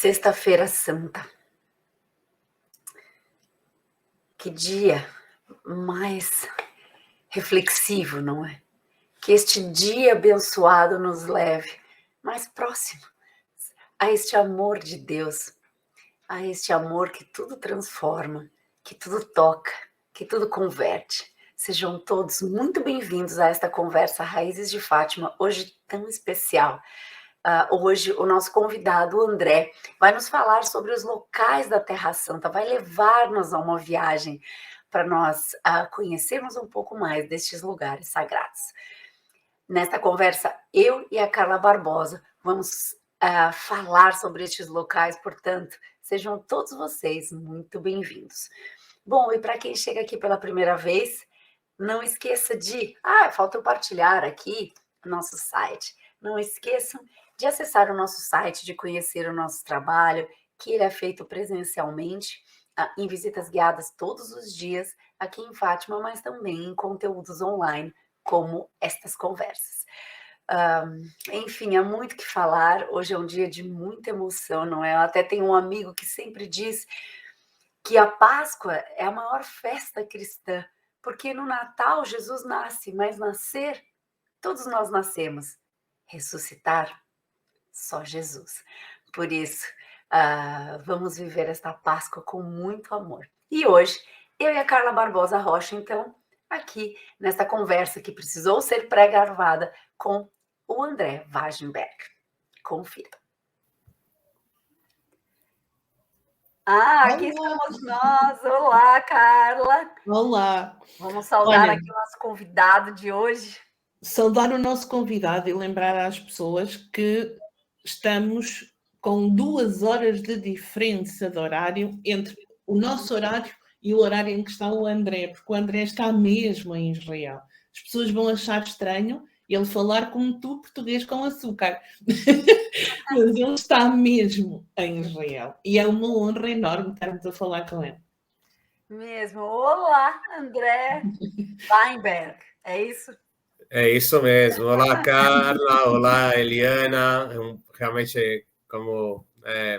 Sexta-feira Santa. Que dia mais reflexivo, não é? Que este dia abençoado nos leve mais próximo a este amor de Deus, a este amor que tudo transforma, que tudo toca, que tudo converte. Sejam todos muito bem-vindos a esta conversa Raízes de Fátima, hoje tão especial. Hoje o nosso convidado, o André, vai nos falar sobre os locais da Terra Santa, vai levar-nos a uma viagem para nós conhecermos um pouco mais destes lugares sagrados. Nesta conversa, eu e a Carla Barbosa vamos falar sobre estes locais, portanto, sejam todos vocês muito bem-vindos. Bom, e para quem chega aqui pela primeira vez, não esqueça de... falta eu partilhar aqui o nosso site. Não esqueçam de acessar o nosso site, de conhecer o nosso trabalho, que ele é feito presencialmente, em visitas guiadas todos os dias aqui em Fátima, mas também em conteúdos online, como estas conversas. Enfim, há muito o que falar. Hoje é um dia de muita emoção, não é? Eu até tenho um amigo que sempre diz que a Páscoa é a maior festa cristã, porque no Natal Jesus nasce, mas nascer, todos nós nascemos. Ressuscitar, só Jesus. Por isso, vamos viver esta Páscoa com muito amor. E hoje, eu e a Carla Barbosa Rocha, então, aqui nesta conversa que precisou ser pré-gravada com o André Wagenberg. Confira. Aqui estamos nós. Olá, Carla. Olá. Vamos saudar aqui o nosso convidado de hoje. Saudar o nosso convidado e lembrar às pessoas que estamos com 2 horas de diferença de horário entre o nosso horário e o horário em que está o André, porque o André está mesmo em Israel. As pessoas vão achar estranho ele falar como tu, português com açúcar. Mas ele está mesmo em Israel. E é uma honra enorme estarmos a falar com ele. Mesmo. Olá, André Weinberg. É isso? É isso mesmo. Olá, Carla. Olá, Eliana. Realmente,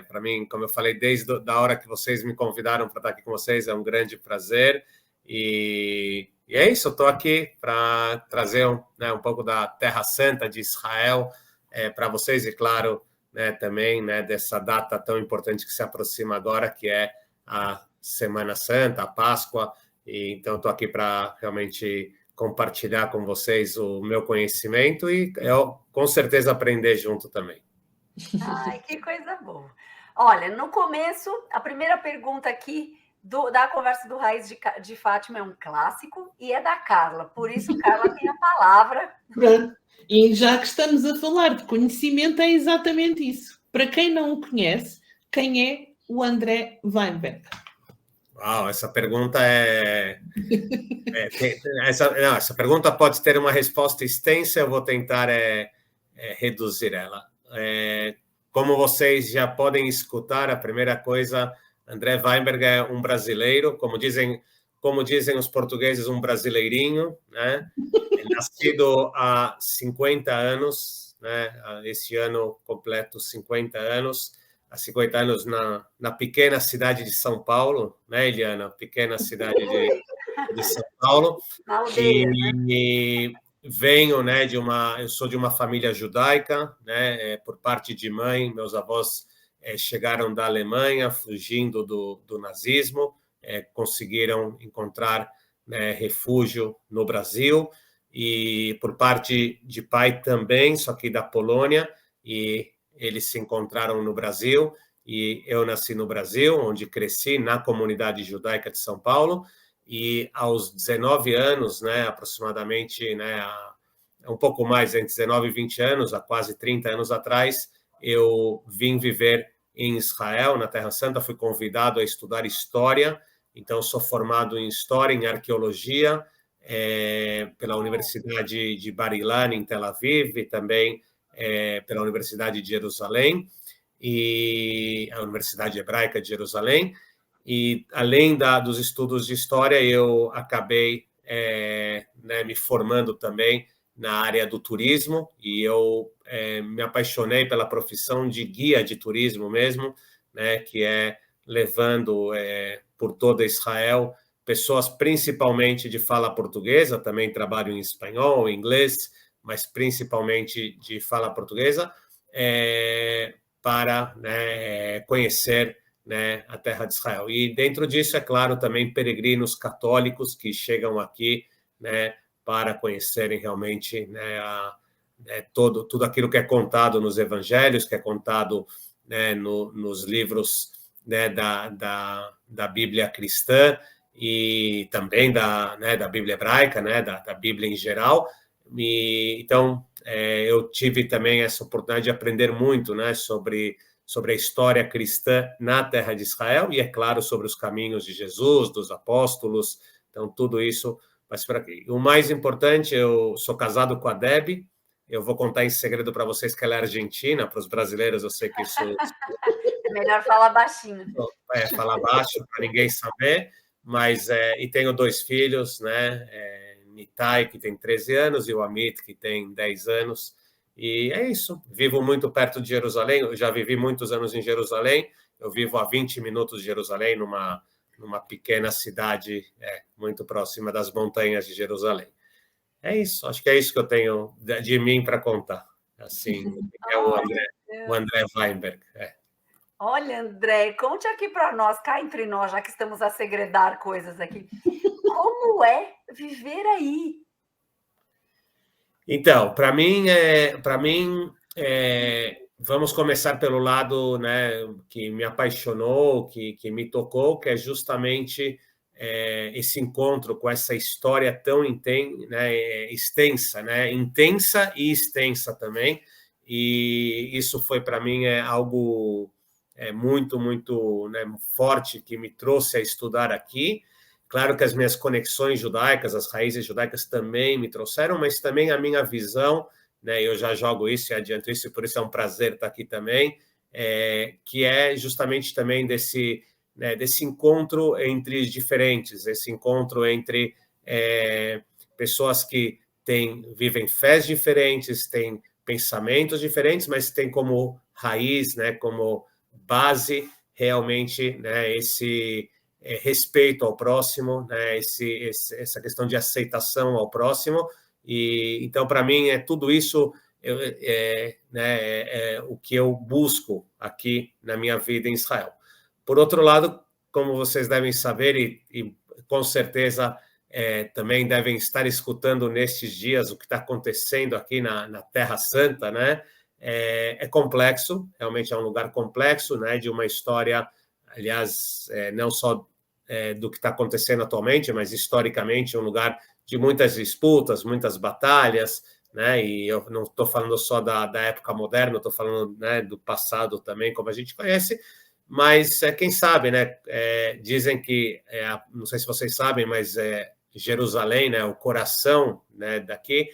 para mim, como eu falei, desde a hora que vocês me convidaram para estar aqui com vocês, é um grande prazer. E é isso, eu estou aqui para trazer um pouco da Terra Santa de Israel para vocês, e claro, também dessa data tão importante que se aproxima agora, que é a Semana Santa, a Páscoa. E então, estou aqui para realmente compartilhar com vocês o meu conhecimento e eu, com certeza, aprender junto também. Ai, que coisa boa. Olha, no começo, a primeira pergunta aqui da conversa do Raiz de Fátima é um clássico e é da Carla, por isso Carla tem a palavra. Pronto. E já que estamos a falar de conhecimento, é exatamente isso. Para quem não o conhece, quem é o André Weinberg? Uau, essa pergunta essa pergunta pode ter uma resposta extensa, eu vou tentar reduzir ela. Como vocês já podem escutar, a primeira coisa, André Weinberg é um brasileiro, como dizem os portugueses, um brasileirinho, né? É nascido há 50 anos, né? Esse ano completo 50 anos. Há 50 anos na pequena cidade de São Paulo, né, Eliana? Pequena cidade de São Paulo. Na aldeia, e venho, eu sou de uma família judaica, né? Por parte de mãe, meus avós chegaram da Alemanha, fugindo do nazismo, conseguiram encontrar refúgio no Brasil, e por parte de pai também, só que da Polônia, e eles se encontraram no Brasil, e eu nasci no Brasil, onde cresci na comunidade judaica de São Paulo, e aos 19 anos, aproximadamente, um pouco mais, entre 19 e 20 anos, há quase 30 anos atrás, eu vim viver em Israel, na Terra Santa, fui convidado a estudar História, então sou formado em História, em Arqueologia, pela Universidade de Bar Ilan, em Tel Aviv, e também pela Universidade de Jerusalém, e a Universidade Hebraica de Jerusalém, e além dos estudos de História, eu acabei me formando também na área do turismo, e eu me apaixonei pela profissão de guia de turismo mesmo, né, que é levando por toda Israel pessoas principalmente de fala portuguesa, também trabalho em espanhol, inglês, mas principalmente de fala portuguesa, para, né, conhecer, né, a terra de Israel. E dentro disso, é claro, também peregrinos católicos que chegam aqui, né, para conhecerem realmente, né, tudo aquilo que é contado nos evangelhos, que é contado, né, nos livros, né, da Bíblia cristã e também da Bíblia hebraica, né, da Bíblia em geral. E, então, eu tive também essa oportunidade de aprender muito, né, sobre a história cristã na terra de Israel e, é claro, sobre os caminhos de Jesus, dos apóstolos. Então, tudo isso vai ser por aqui. O mais importante, eu sou casado com a Debbie. Eu vou contar em segredo para vocês que ela é argentina. Para os brasileiros, eu sei que isso... É melhor falar baixinho. Falar baixo para ninguém saber. Mas, e tenho 2 filhos, né? Nitai, que tem 13 anos, e o Amit, que tem 10 anos. E é isso. Vivo muito perto de Jerusalém. Eu já vivi muitos anos em Jerusalém. Eu vivo a 20 minutos de Jerusalém, numa pequena cidade muito próxima das montanhas de Jerusalém. É isso. Acho que é isso que eu tenho de mim para contar. Assim, é o André Weinberg. Olha, André, conte aqui para nós, cá entre nós, já que estamos a segredar coisas aqui. Como é viver aí? Então, para mim, vamos começar pelo lado, né, que me apaixonou, que me tocou, que é justamente esse encontro com essa história tão extensa, né, intensa e extensa também. E isso foi para mim algo muito, muito, né, forte, que me trouxe a estudar aqui. Claro que as minhas conexões judaicas, as raízes judaicas também me trouxeram, mas também a minha visão, né, eu já jogo isso e adianto isso, e por isso é um prazer estar aqui também, que é justamente também desse encontro entre os diferentes, esse encontro entre pessoas que vivem fés diferentes, têm pensamentos diferentes, mas têm como raiz, né, como base, realmente, né, esse respeito ao próximo, né, essa questão de aceitação ao próximo. E então, para mim, tudo isso o que eu busco aqui na minha vida em Israel. Por outro lado, como vocês devem saber, e com certeza também devem estar escutando nestes dias o que está acontecendo aqui na Terra Santa, né? É complexo, realmente é um lugar complexo, né? De uma história, aliás, não só do que está acontecendo atualmente, mas historicamente um lugar de muitas disputas, muitas batalhas, né? E eu não estou falando só da época moderna, estou falando, né, do passado também, como a gente conhece, mas quem sabe, né? Dizem que, não sei se vocês sabem, mas Jerusalém, né, o coração, né, daqui,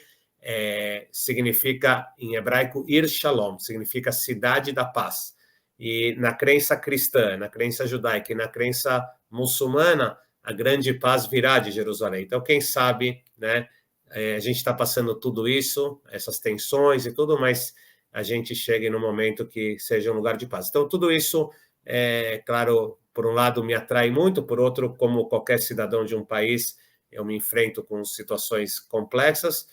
significa em hebraico Ir Shalom, significa cidade da paz. E na crença cristã, na crença judaica e na crença muçulmana, a grande paz virá de Jerusalém. Então, quem sabe, né, a gente está passando tudo isso, essas tensões e tudo, mas a gente chegue no momento que seja um lugar de paz. Então, tudo isso, claro, por um lado me atrai muito, por outro, como qualquer cidadão de um país, eu me enfrento com situações complexas,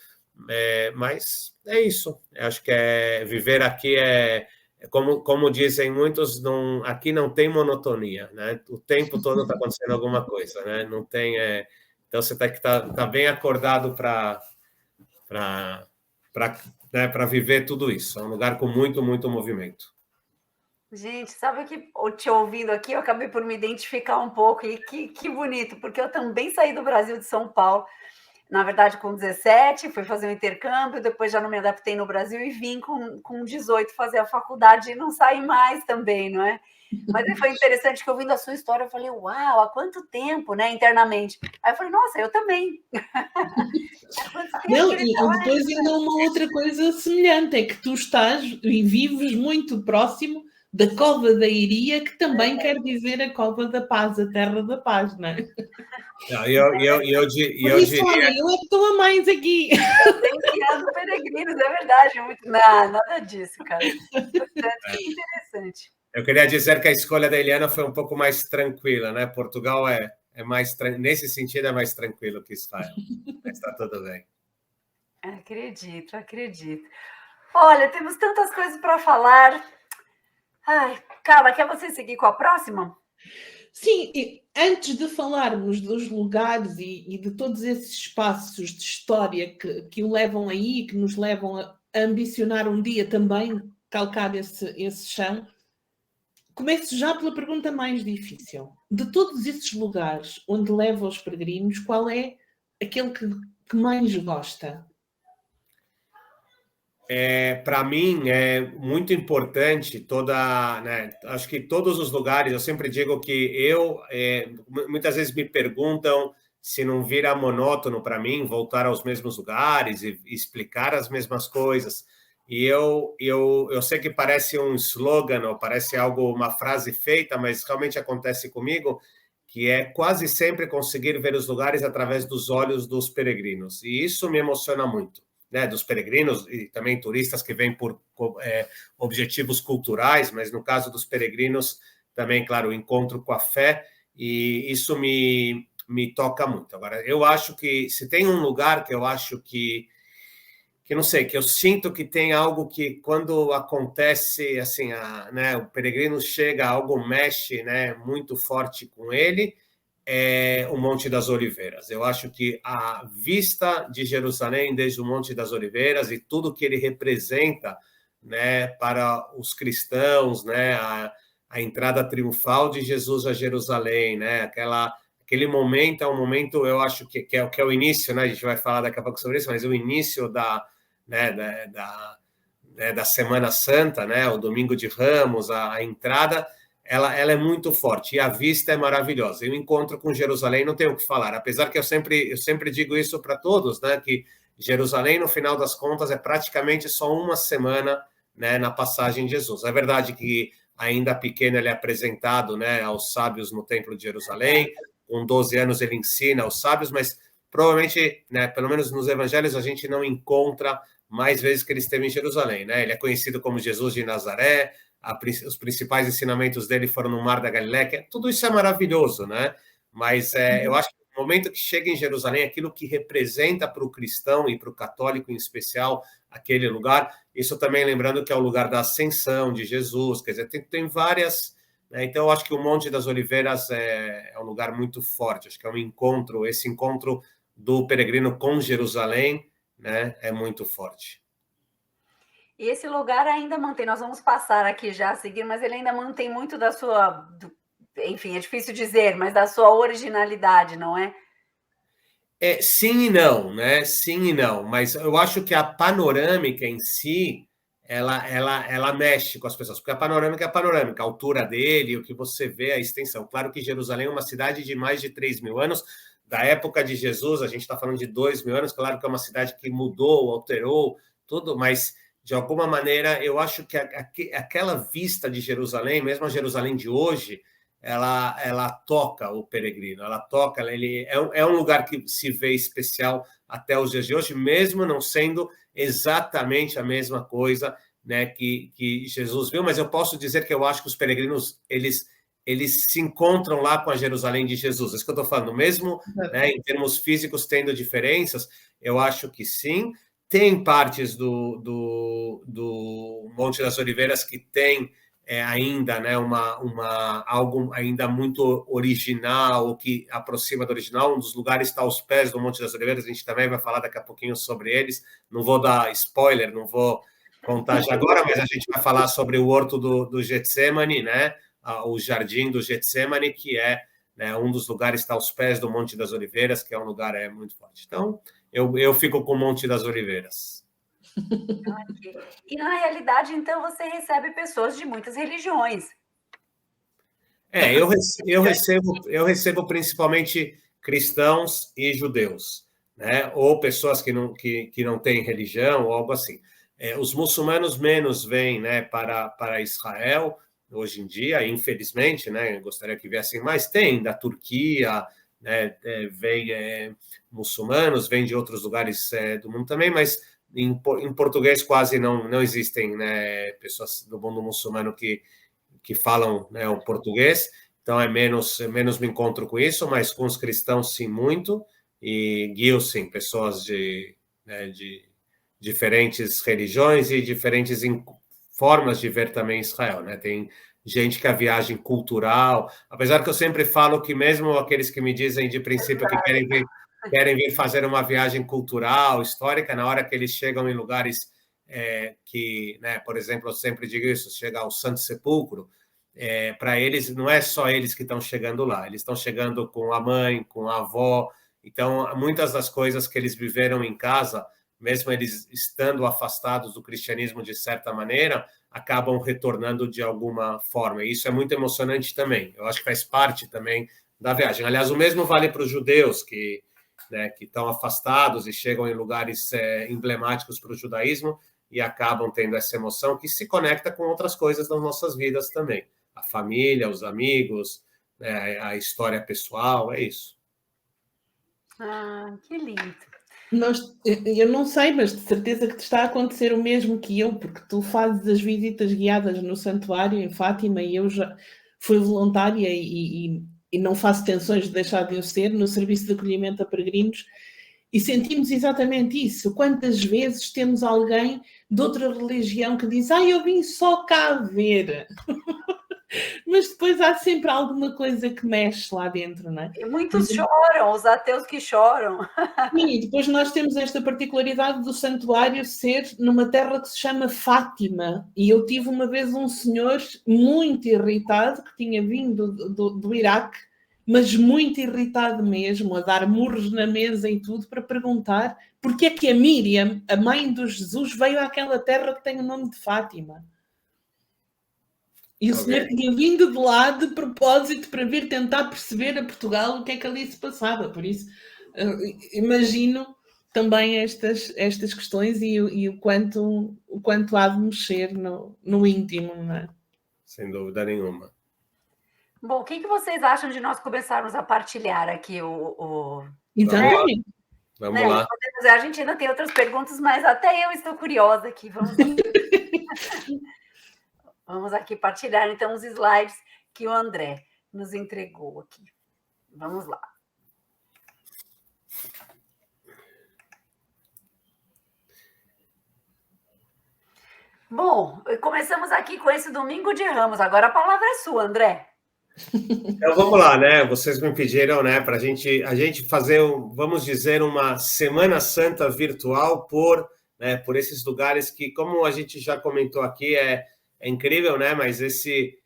mas é isso. Eu acho que viver aqui como dizem muitos, aqui não tem monotonia, né? O tempo todo está acontecendo alguma coisa, né? Não tem. Então você tem que estar bem acordado para viver tudo isso. É um lugar com muito, muito movimento. Gente, sabe que te ouvindo aqui, eu acabei por me identificar um pouco, e que bonito, porque eu também saí do Brasil, de São Paulo, na verdade com 17, fui fazer um intercâmbio, depois já não me adaptei no Brasil e vim com 18 fazer a faculdade e não saí mais também, não é? Mas foi interessante que, ouvindo a sua história, eu falei, uau, há quanto tempo, né, internamente? Aí eu falei, nossa, eu também. Não, e depois ainda uma outra coisa semelhante, é que tu estás e vives muito próximo da Cova da Iria, que também quer dizer a Cova da Paz, a Terra da Paz, não é? Eu diria... Olha, eu é que estou a mais aqui. Eu tenho criado peregrinos, é verdade. Nada disso, cara. Portanto, que interessante. Eu queria dizer que a escolha da Eliana foi um pouco mais tranquila, né? Portugal é mais, nesse sentido, é mais tranquilo que Israel. Mas está tudo bem. Acredito, acredito. Olha, temos tantas coisas para falar. Ai, Carla, quer você seguir com a próxima? Sim, e antes de falarmos dos lugares e de todos esses espaços de história que o levam aí, que nos levam a ambicionar um dia também calcar esse chão, começo já pela pergunta mais difícil. De todos esses lugares onde leva os peregrinos, qual é aquele que mais gosta? Para mim é muito importante né, acho que todos os lugares, eu sempre digo que muitas vezes me perguntam se não vira monótono para mim voltar aos mesmos lugares e explicar as mesmas coisas. E eu sei que parece um slogan, ou parece uma frase feita, mas realmente acontece comigo, que é quase sempre conseguir ver os lugares através dos olhos dos peregrinos. E isso me emociona muito. Né, dos peregrinos e também turistas que vêm por objetivos culturais, mas no caso dos peregrinos também, claro, o encontro com a fé, e isso me toca muito. Agora, eu acho que se tem um lugar que eu acho que não sei, que eu sinto que tem algo que quando acontece, assim, né, o peregrino chega, algo mexe, né, muito forte com ele, o Monte das Oliveiras. Eu acho que a vista de Jerusalém desde o Monte das Oliveiras e tudo que ele representa, né, para os cristãos, né, a entrada triunfal de Jesus a Jerusalém, né, aquele momento é um momento, eu acho que é o início, né, a gente vai falar daqui a pouco sobre isso, mas o início né, da Semana Santa, né, o Domingo de Ramos, a entrada, ela é muito forte e a vista é maravilhosa. E o encontro com Jerusalém não tem o que falar, apesar que eu sempre digo isso para todos, né, que Jerusalém, no final das contas, é praticamente só uma semana, né, na passagem de Jesus. É verdade que ainda pequeno ele é apresentado, né, aos sábios no Templo de Jerusalém, com 12 anos ele ensina aos sábios, mas provavelmente, né, pelo menos nos evangelhos, a gente não encontra mais vezes que ele esteve em Jerusalém, né? Ele é conhecido como Jesus de Nazaré, os principais ensinamentos dele foram no Mar da Galileia, tudo isso é maravilhoso, né? Mas eu acho que no momento que chega em Jerusalém, aquilo que representa para o cristão e para o católico em especial aquele lugar, isso também lembrando que é o lugar da ascensão de Jesus, quer dizer, tem várias, né? Então eu acho que o Monte das Oliveiras é um lugar muito forte, acho que é esse encontro do peregrino com Jerusalém, né, é muito forte. E esse lugar ainda mantém, nós vamos passar aqui já a seguir, mas ele ainda mantém muito da sua, enfim, é difícil dizer, mas da sua originalidade, não é? Sim e não, né? Sim e não, mas eu acho que a panorâmica em si, ela mexe com as pessoas, porque a panorâmica é a panorâmica, a altura dele, o que você vê, a extensão. Claro que Jerusalém é uma cidade de mais de 3.000 anos, da época de Jesus, a gente está falando de 2.000 anos, claro que é uma cidade que mudou, alterou, tudo, mas de alguma maneira eu acho que aquela vista de Jerusalém, mesmo a Jerusalém de hoje, ela toca o peregrino, ela toca, ele é um lugar que se vê especial até os dias de hoje, mesmo não sendo exatamente a mesma coisa, né, que Jesus viu, mas eu posso dizer que eu acho que os peregrinos, eles se encontram lá com a Jerusalém de Jesus, é isso que eu estou falando, mesmo, né, em termos físicos tendo diferenças, eu acho que sim. Tem partes do Monte das Oliveiras que tem ainda, né, algo ainda muito original, que aproxima do original. Um dos lugares está aos pés do Monte das Oliveiras, a gente também vai falar daqui a pouquinho sobre eles. Não vou dar spoiler, não vou contar já agora, mas a gente vai falar sobre o Horto do Getsemane, né, o Jardim do Getsemane, que é, né, um dos lugares que está aos pés do Monte das Oliveiras, que é um lugar muito forte. Então, eu fico com o Monte das Oliveiras. E na realidade, então, você recebe pessoas de muitas religiões. Eu recebo principalmente cristãos e judeus, né? Ou pessoas que não têm religião, ou algo assim. Os muçulmanos menos vêm, né, para Israel hoje em dia, infelizmente, né? Eu gostaria que viessem mais. Tem da Turquia, né? Vem muçulmanos, vem de outros lugares do mundo também, mas em português quase não existem, né, pessoas do mundo muçulmano que que falam, né, o português, então menos me encontro com isso, mas com os cristãos sim muito, e guio sim, pessoas né, de diferentes religiões e diferentes formas de ver também Israel, né? Tem gente que a viagem cultural, apesar que eu sempre falo que mesmo aqueles que me dizem de princípio que querem vir fazer uma viagem cultural, histórica, na hora que eles chegam em lugares que, né, por exemplo, eu sempre digo isso, chega ao Santo Sepulcro, para eles, não é só eles que estão chegando lá, eles estão chegando com a mãe, com a avó, então muitas das coisas que eles viveram em casa, mesmo eles estando afastados do cristianismo de certa maneira, acabam retornando de alguma forma, e isso é muito emocionante também, eu acho que faz parte também da viagem. Aliás, o mesmo vale para os judeus, que, né, que estão afastados e chegam em lugares emblemáticos para o judaísmo e acabam tendo essa emoção que se conecta com outras coisas das nossas vidas também. A família, os amigos, né, a história pessoal, é isso. Ah, que lindo. Eu não sei, mas de certeza que te está a acontecer o mesmo que eu, porque tu fazes as visitas guiadas no santuário em Fátima e eu já fui voluntária e não faço tensões de deixar de o ser no serviço de acolhimento a peregrinos e sentimos exatamente isso. Quantas vezes temos alguém de outra religião que diz eu vim só cá ver. Mas depois há sempre alguma coisa que mexe lá dentro, não é? E muitos choram, os ateus que choram. Sim, e depois nós temos esta particularidade do santuário ser numa terra que se chama Fátima. E eu tive uma vez um senhor muito irritado, que tinha vindo do Iraque, mas muito irritado mesmo, a dar murros na mesa e tudo, para perguntar porque é que a Míriam, a mãe do Jesus, veio àquela terra que tem o nome de Fátima. E o senhor tinha vindo de lá de propósito para vir tentar perceber a Portugal o que é que ali se passava. Por isso, imagino também estas questões e o quanto há de mexer no íntimo, não é? Sem dúvida nenhuma. Bom, o que vocês acham de nós começarmos a partilhar aqui Exatamente. Vamos lá. A gente ainda tem outras perguntas, mas até eu estou curiosa aqui. Vamos aqui partilhar, então, os slides que o André nos entregou aqui. Vamos lá. Bom, começamos aqui com esse Domingo de Ramos. Agora a palavra é sua, André. Então, vamos lá, né? Vocês me pediram, né, para a gente fazer, vamos dizer, uma Semana Santa virtual por esses lugares que, como a gente já comentou aqui, é incrível, né? Mas esse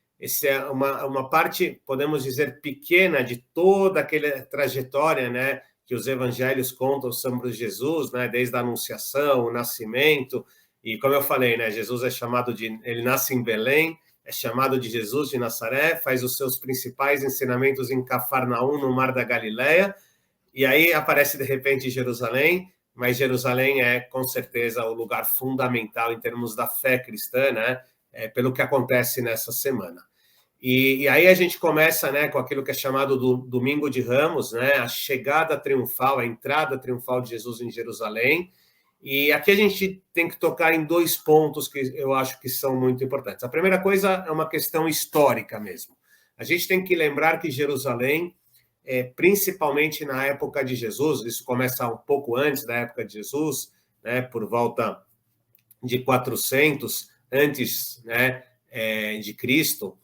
é uma parte, podemos dizer, pequena de toda aquela trajetória, né, que os evangelhos contam sobre Jesus, né? Desde a Anunciação, o nascimento, e como eu falei, né? Jesus ele nasce em Belém, é chamado de Jesus de Nazaré, faz os seus principais ensinamentos em Cafarnaum, no Mar da Galileia, e aí aparece de repente Jerusalém, mas Jerusalém é com certeza o lugar fundamental em termos da fé cristã, né? Pelo que acontece nessa semana. E aí a gente começa, né, com aquilo que é chamado do Domingo de Ramos, né? A chegada triunfal, a entrada triunfal de Jesus em Jerusalém. E aqui a gente tem que tocar em dois pontos que eu acho que são muito importantes. A primeira coisa é uma questão histórica mesmo. A gente tem que lembrar que Jerusalém, principalmente na época de Jesus, isso começa um pouco antes da época de Jesus, né, por volta de 400 antes, né, de Cristo,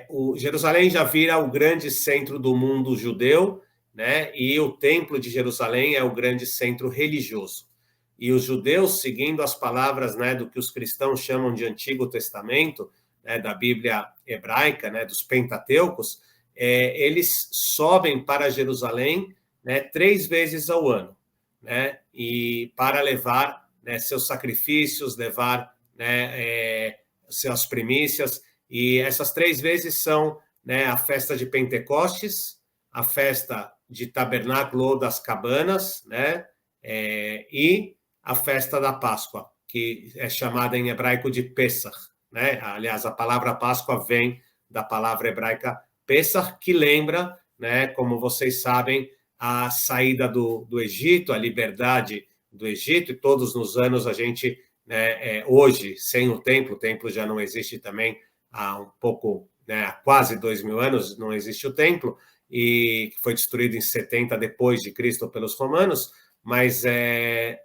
o Jerusalém já vira o grande centro do mundo judeu, né, e o Templo de Jerusalém é o grande centro religioso. E os judeus, seguindo as palavras, né, do que os cristãos chamam de Antigo Testamento, né, da Bíblia hebraica, né, dos Pentateucos, eles sobem para Jerusalém, né, 3 vezes ao ano, né, e para levar, né, seus sacrifícios, levar, né, suas primícias, e essas 3 vezes são, né, a festa de Pentecostes, a festa de Tabernáculo ou das Cabanas, né, e a festa da Páscoa, que é chamada em hebraico de Pesach, né? Aliás, a palavra Páscoa vem da palavra hebraica Pesach, que lembra, né, como vocês sabem, a saída do Egito, a liberdade do Egito, e todos nos anos a gente, né, hoje, sem o templo já não existe também há um pouco, né, há quase 2.000 anos, não existe o templo, e que foi destruído em 70 depois de Cristo pelos romanos, mas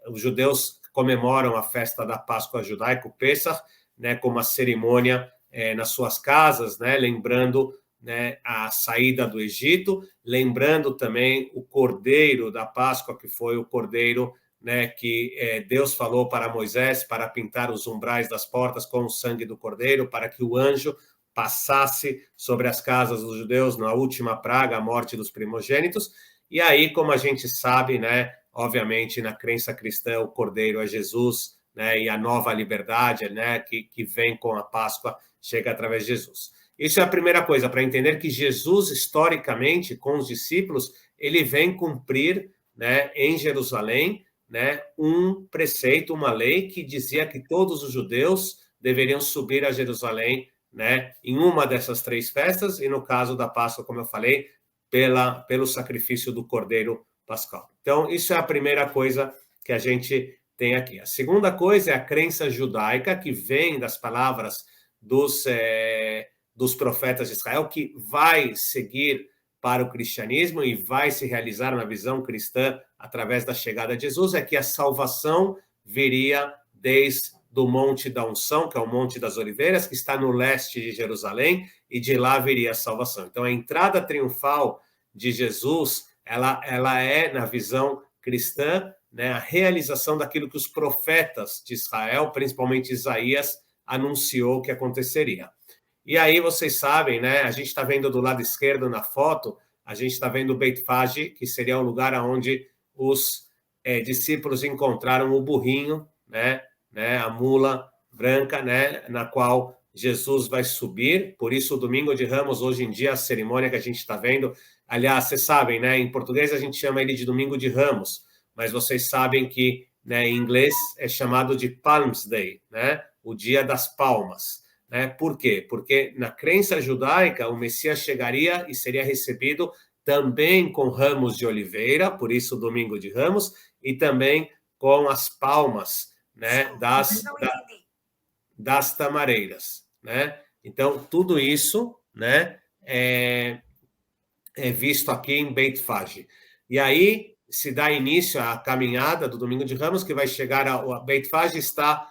os judeus comemoram a festa da Páscoa judaica, o Pesach, né, com uma cerimônia nas suas casas, né, lembrando, né, a saída do Egito, lembrando também o cordeiro da Páscoa, que foi o cordeiro, né, que Deus falou para Moisés para pintar os umbrais das portas com o sangue do cordeiro, para que o anjo passasse sobre as casas dos judeus na última praga, a morte dos primogênitos. E aí, como a gente sabe, né, obviamente, na crença cristã, o cordeiro é Jesus, né, e a nova liberdade, né, que vem com a Páscoa, chega através de Jesus. Isso é a primeira coisa, para entender que Jesus, historicamente, com os discípulos, ele vem cumprir, né, em Jerusalém, né, um preceito, uma lei que dizia que todos os judeus deveriam subir a Jerusalém, né, em uma dessas 3 festas, e no caso da Páscoa, como eu falei, pelo sacrifício do Cordeiro Pascal. Então, isso é a primeira coisa que a gente tem aqui. A segunda coisa é a crença judaica, que vem das palavras dos profetas de Israel, que vai seguir para o cristianismo e vai se realizar na visão cristã através da chegada de Jesus, é que a salvação viria desde do Monte da Unção, que é o Monte das Oliveiras, que está no leste de Jerusalém, e de lá viria a salvação. Então, a entrada triunfal de Jesus, ela é, na visão cristã, né, a realização daquilo que os profetas de Israel, principalmente Isaías, anunciou que aconteceria. E aí, vocês sabem, né, a gente está vendo do lado esquerdo na foto, a gente está vendo o Beit Fage, que seria o lugar onde os discípulos encontraram o burrinho, né, a mula branca, né, na qual Jesus vai subir. Por isso, o Domingo de Ramos, hoje em dia, a cerimônia que a gente está vendo, aliás, vocês sabem, né, em português a gente chama ele de Domingo de Ramos, mas vocês sabem que, né, em inglês é chamado de Palms Day, né, o Dia das Palmas. Né? Por quê? Porque na crença judaica, o Messias chegaria e seria recebido também com ramos de oliveira, por isso Domingo de Ramos, e também com as palmas, né, das tamareiras, né? Então, tudo isso, né, é visto aqui em Beit Fage. E aí se dá início à caminhada do Domingo de Ramos, que vai chegar a Beit Fage, está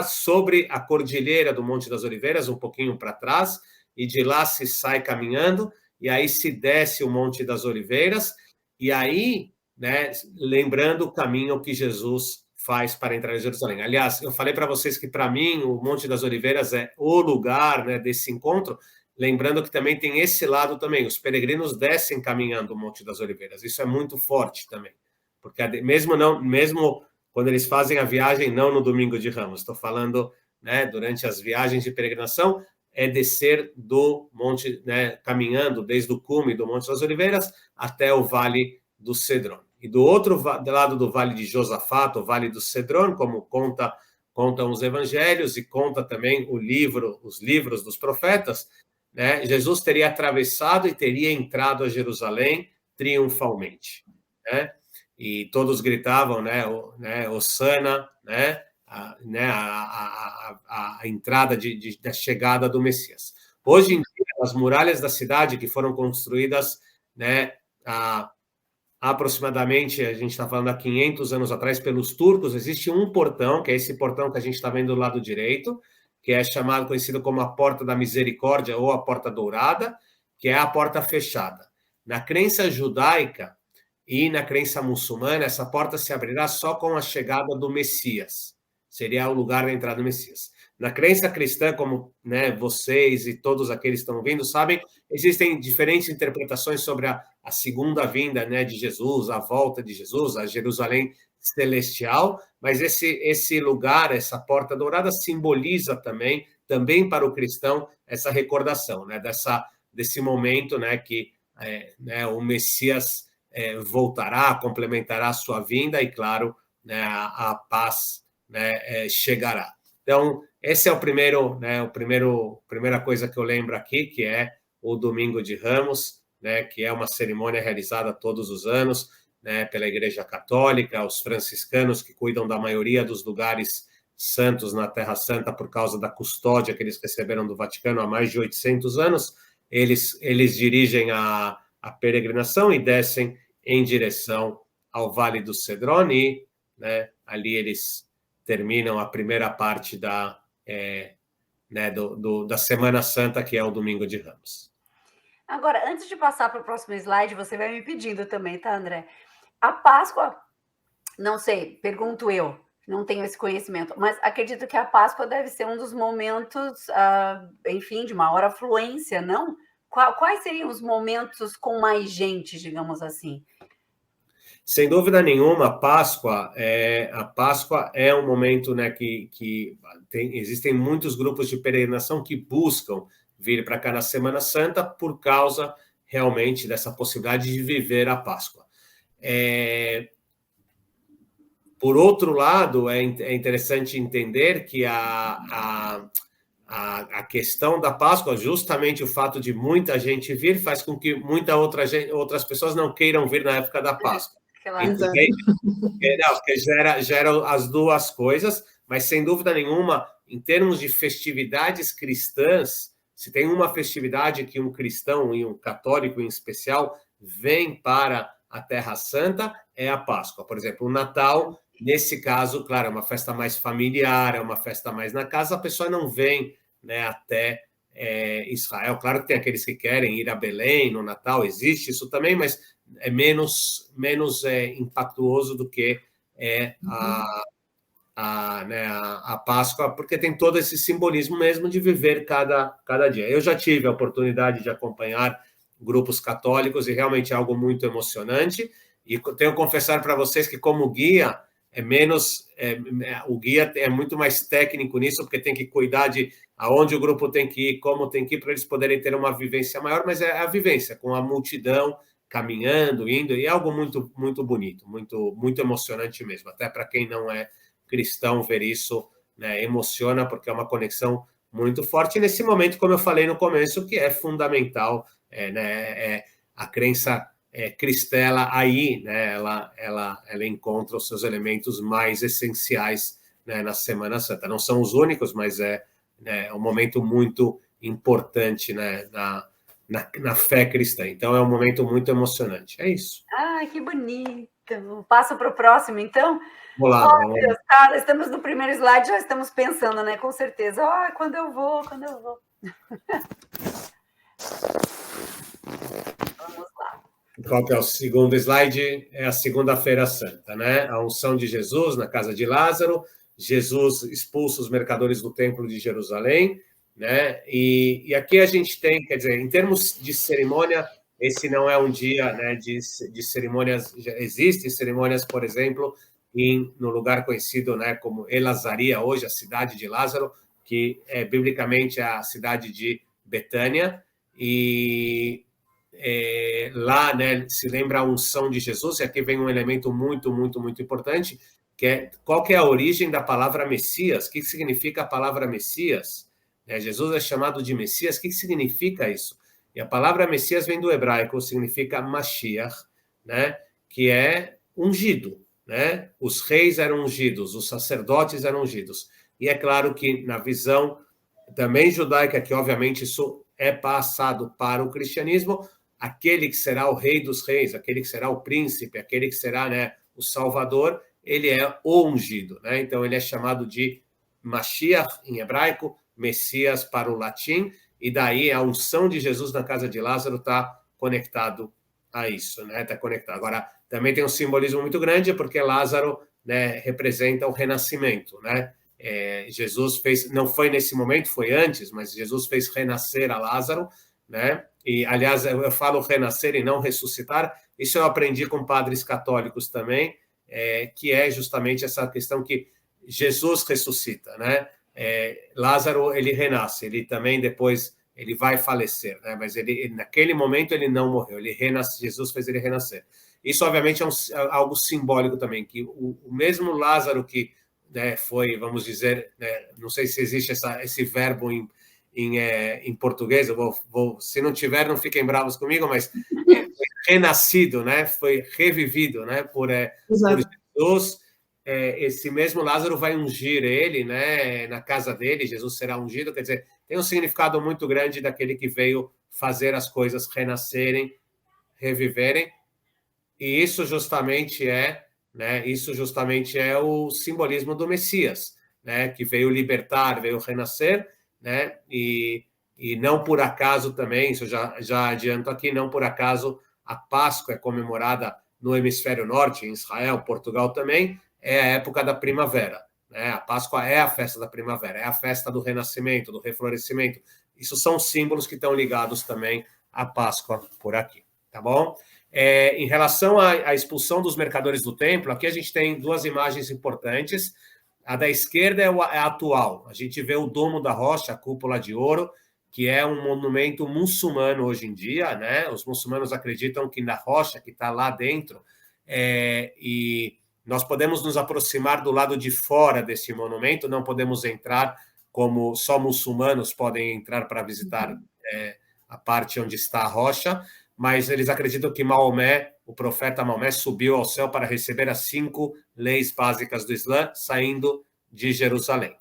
sobre a cordilheira do Monte das Oliveiras, um pouquinho para trás, e de lá se sai caminhando, e aí se desce o Monte das Oliveiras, e aí, né, lembrando o caminho que Jesus faz para entrar em Jerusalém. Aliás, eu falei para vocês que, para mim, o Monte das Oliveiras é o lugar, né, desse encontro, lembrando que também tem esse lado também, os peregrinos descem caminhando o Monte das Oliveiras, isso é muito forte também, porque mesmo quando eles fazem a viagem, não no Domingo de Ramos, estou falando, né, durante as viagens de peregrinação, é descer do monte, né, caminhando desde o cume do Monte das Oliveiras até o Vale do Cedron. E do outro lado do Vale de Josafá, o Vale do Cedron, como contam os evangelhos e conta também os livros dos profetas, né, Jesus teria atravessado e teria entrado a Jerusalém triunfalmente, né? E todos gritavam, né, Hosana, né, a entrada da chegada do Messias. Hoje em dia, as muralhas da cidade que foram construídas, né, aproximadamente, a gente está falando há 500 anos atrás, pelos turcos, existe um portão, que é esse portão que a gente está vendo do lado direito, que é conhecido como a Porta da Misericórdia ou a Porta Dourada, que é a porta fechada. Na crença judaica e na crença muçulmana, essa porta se abrirá só com a chegada do Messias. Seria o lugar da entrada do Messias. Na crença cristã, como, né, vocês e todos aqueles que estão vindo sabem, existem diferentes interpretações sobre a segunda vinda, né, de Jesus, a volta de Jesus, a Jerusalém celestial, mas esse lugar, essa porta dourada, simboliza também para o cristão essa recordação, né, desse momento, né, que né, o Messias voltará, complementará a sua vinda e, claro, né, a paz, né, chegará. Então, esse é primeira coisa que eu lembro aqui, que é o Domingo de Ramos, né, que é uma cerimônia realizada todos os anos, né, pela Igreja Católica, os franciscanos que cuidam da maioria dos lugares santos na Terra Santa por causa da custódia que eles receberam do Vaticano há mais de 800 anos, eles dirigem a peregrinação e descem em direção ao Vale do Cedron e, né, ali eles terminam a primeira parte da Semana Santa, que é o Domingo de Ramos. Agora, antes de passar para o próximo slide, você vai me pedindo também, tá, André? A Páscoa, não sei, pergunto eu, não tenho esse conhecimento, mas acredito que a Páscoa deve ser um dos momentos, enfim, de maior afluência, não? Quais seriam os momentos com mais gente, digamos assim? Sem dúvida nenhuma, a Páscoa é um momento, né, que existem muitos grupos de peregrinação que buscam vir para cá na Semana Santa por causa realmente dessa possibilidade de viver a Páscoa. Por outro lado, é interessante entender que a questão da Páscoa, justamente o fato de muita gente vir, faz com que outras pessoas não queiram vir na época da Páscoa. Claro. Porque gera as duas coisas, mas sem dúvida nenhuma, em termos de festividades cristãs, se tem uma festividade que um cristão e um católico em especial vem para a Terra Santa, é a Páscoa. Por exemplo, o Natal, nesse caso, claro, é uma festa mais familiar, é uma festa mais na casa, a pessoa não vem, né, até Israel. Claro que tem aqueles que querem ir a Belém no Natal, existe isso também, mas é menos impactuoso do que a Páscoa, porque tem todo esse simbolismo mesmo de viver cada dia. Eu já tive a oportunidade de acompanhar grupos católicos e realmente é algo muito emocionante. E tenho que confessar para vocês que, como guia, o guia é muito mais técnico nisso, porque tem que cuidar de aonde o grupo tem que ir, como tem que ir, para eles poderem ter uma vivência maior, mas é a vivência com a multidão, caminhando, indo, e é algo muito, muito bonito, muito, muito emocionante mesmo. Até para quem não é cristão, ver isso, né, emociona, porque é uma conexão muito forte. E nesse momento, como eu falei no começo, que é fundamental, a crença cristã, aí, né, ela encontra os seus elementos mais essenciais, né, na Semana Santa. Não são os únicos, mas é um momento muito importante, né, na fé cristã. Então, é um momento muito emocionante. É isso. Ah, que bonito. Passo para o próximo, então? Vamos lá. Oh, Deus, cara, estamos no primeiro slide, já estamos pensando, né? Com certeza. Quando eu vou. Vamos lá. Qual que é o segundo slide? É a Segunda-feira Santa, né? A unção de Jesus na casa de Lázaro. Jesus expulsa os mercadores do templo de Jerusalém, né? E aqui a gente tem, quer dizer, em termos de cerimônia, esse não é um dia, né, de cerimônias. Existem cerimônias, por exemplo, no lugar conhecido, né, como Elazaria, hoje a cidade de Lázaro, que é biblicamente a cidade de Betânia, e lá, né, se lembra a unção de Jesus, e aqui vem um elemento muito, muito, muito importante, que é qual que é a origem da palavra Messias. O que significa a palavra Messias? Jesus é chamado de Messias. O que significa isso? E a palavra Messias vem do hebraico, significa Mashiach, né, que é ungido, né? Os reis eram ungidos, os sacerdotes eram ungidos. E é claro que na visão também judaica, que obviamente isso é passado para o cristianismo, aquele que será o rei dos reis, aquele que será o príncipe, aquele que será, né, o salvador, ele é o ungido, né? Então ele é chamado de Mashiach em hebraico, Messias para o latim, e daí a unção de Jesus na casa de Lázaro está conectado a isso, né? Está conectado. Agora, também tem um simbolismo muito grande, porque Lázaro, né, representa o renascimento, né? Jesus fez, não foi nesse momento, foi antes, mas Jesus fez renascer a Lázaro, né? E, aliás, eu falo renascer e não ressuscitar. Isso eu aprendi com padres católicos também, que é justamente essa questão que Jesus ressuscita, né? Lázaro, ele renasce, ele também depois ele vai falecer, né? Mas ele naquele momento ele não morreu, ele renasce, Jesus fez ele renascer. Isso obviamente é algo simbólico também, que o mesmo Lázaro que, né, foi, vamos dizer, né, não sei se existe esse verbo em português, se não tiver, não fiquem bravos comigo, mas foi renascido, né? Foi revivido, né? Por Jesus. esse mesmo Lázaro vai ungir ele, né? Na casa dele, Jesus será ungido. Quer dizer, tem um significado muito grande daquele que veio fazer as coisas renascerem, reviverem. E isso justamente né? Isso justamente é o simbolismo do Messias, né? Que veio libertar, veio renascer, né? E não por acaso também, isso já adianto aqui, não por acaso a Páscoa é comemorada no hemisfério norte, em Israel, Portugal também, é a época da primavera, né? A Páscoa é a festa da primavera, é a festa do renascimento, do reflorescimento. Isso são símbolos que estão ligados também à Páscoa por aqui, tá bom? Em relação à expulsão dos mercadores do templo, aqui a gente tem duas imagens importantes. A da esquerda é a atual. A gente vê o Domo da Rocha, a cúpula de ouro, que é um monumento muçulmano hoje em dia, né? Os muçulmanos acreditam que na rocha que está lá dentro, e nós podemos nos aproximar do lado de fora desse monumento, não podemos entrar como só muçulmanos podem entrar para visitar a parte onde está a rocha, mas eles acreditam que Maomé, o profeta Maomé, subiu ao céu para receber as 5 leis básicas do Islã, saindo de Jerusalém.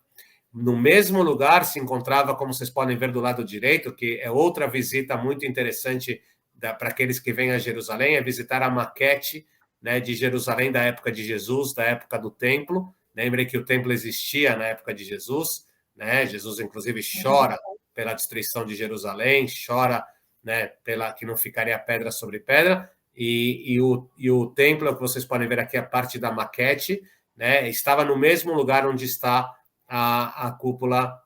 No mesmo lugar se encontrava, como vocês podem ver do lado direito, que é outra visita muito interessante para aqueles que vêm a Jerusalém, é visitar a maquete, né, de Jerusalém da época de Jesus, da época do templo. Lembrem que o templo existia na época de Jesus, né? Jesus, inclusive, chora pela destruição de Jerusalém, chora, né, pela que não ficaria pedra sobre pedra, e o templo, que vocês podem ver aqui, a parte da maquete, né, estava no mesmo lugar onde está a cúpula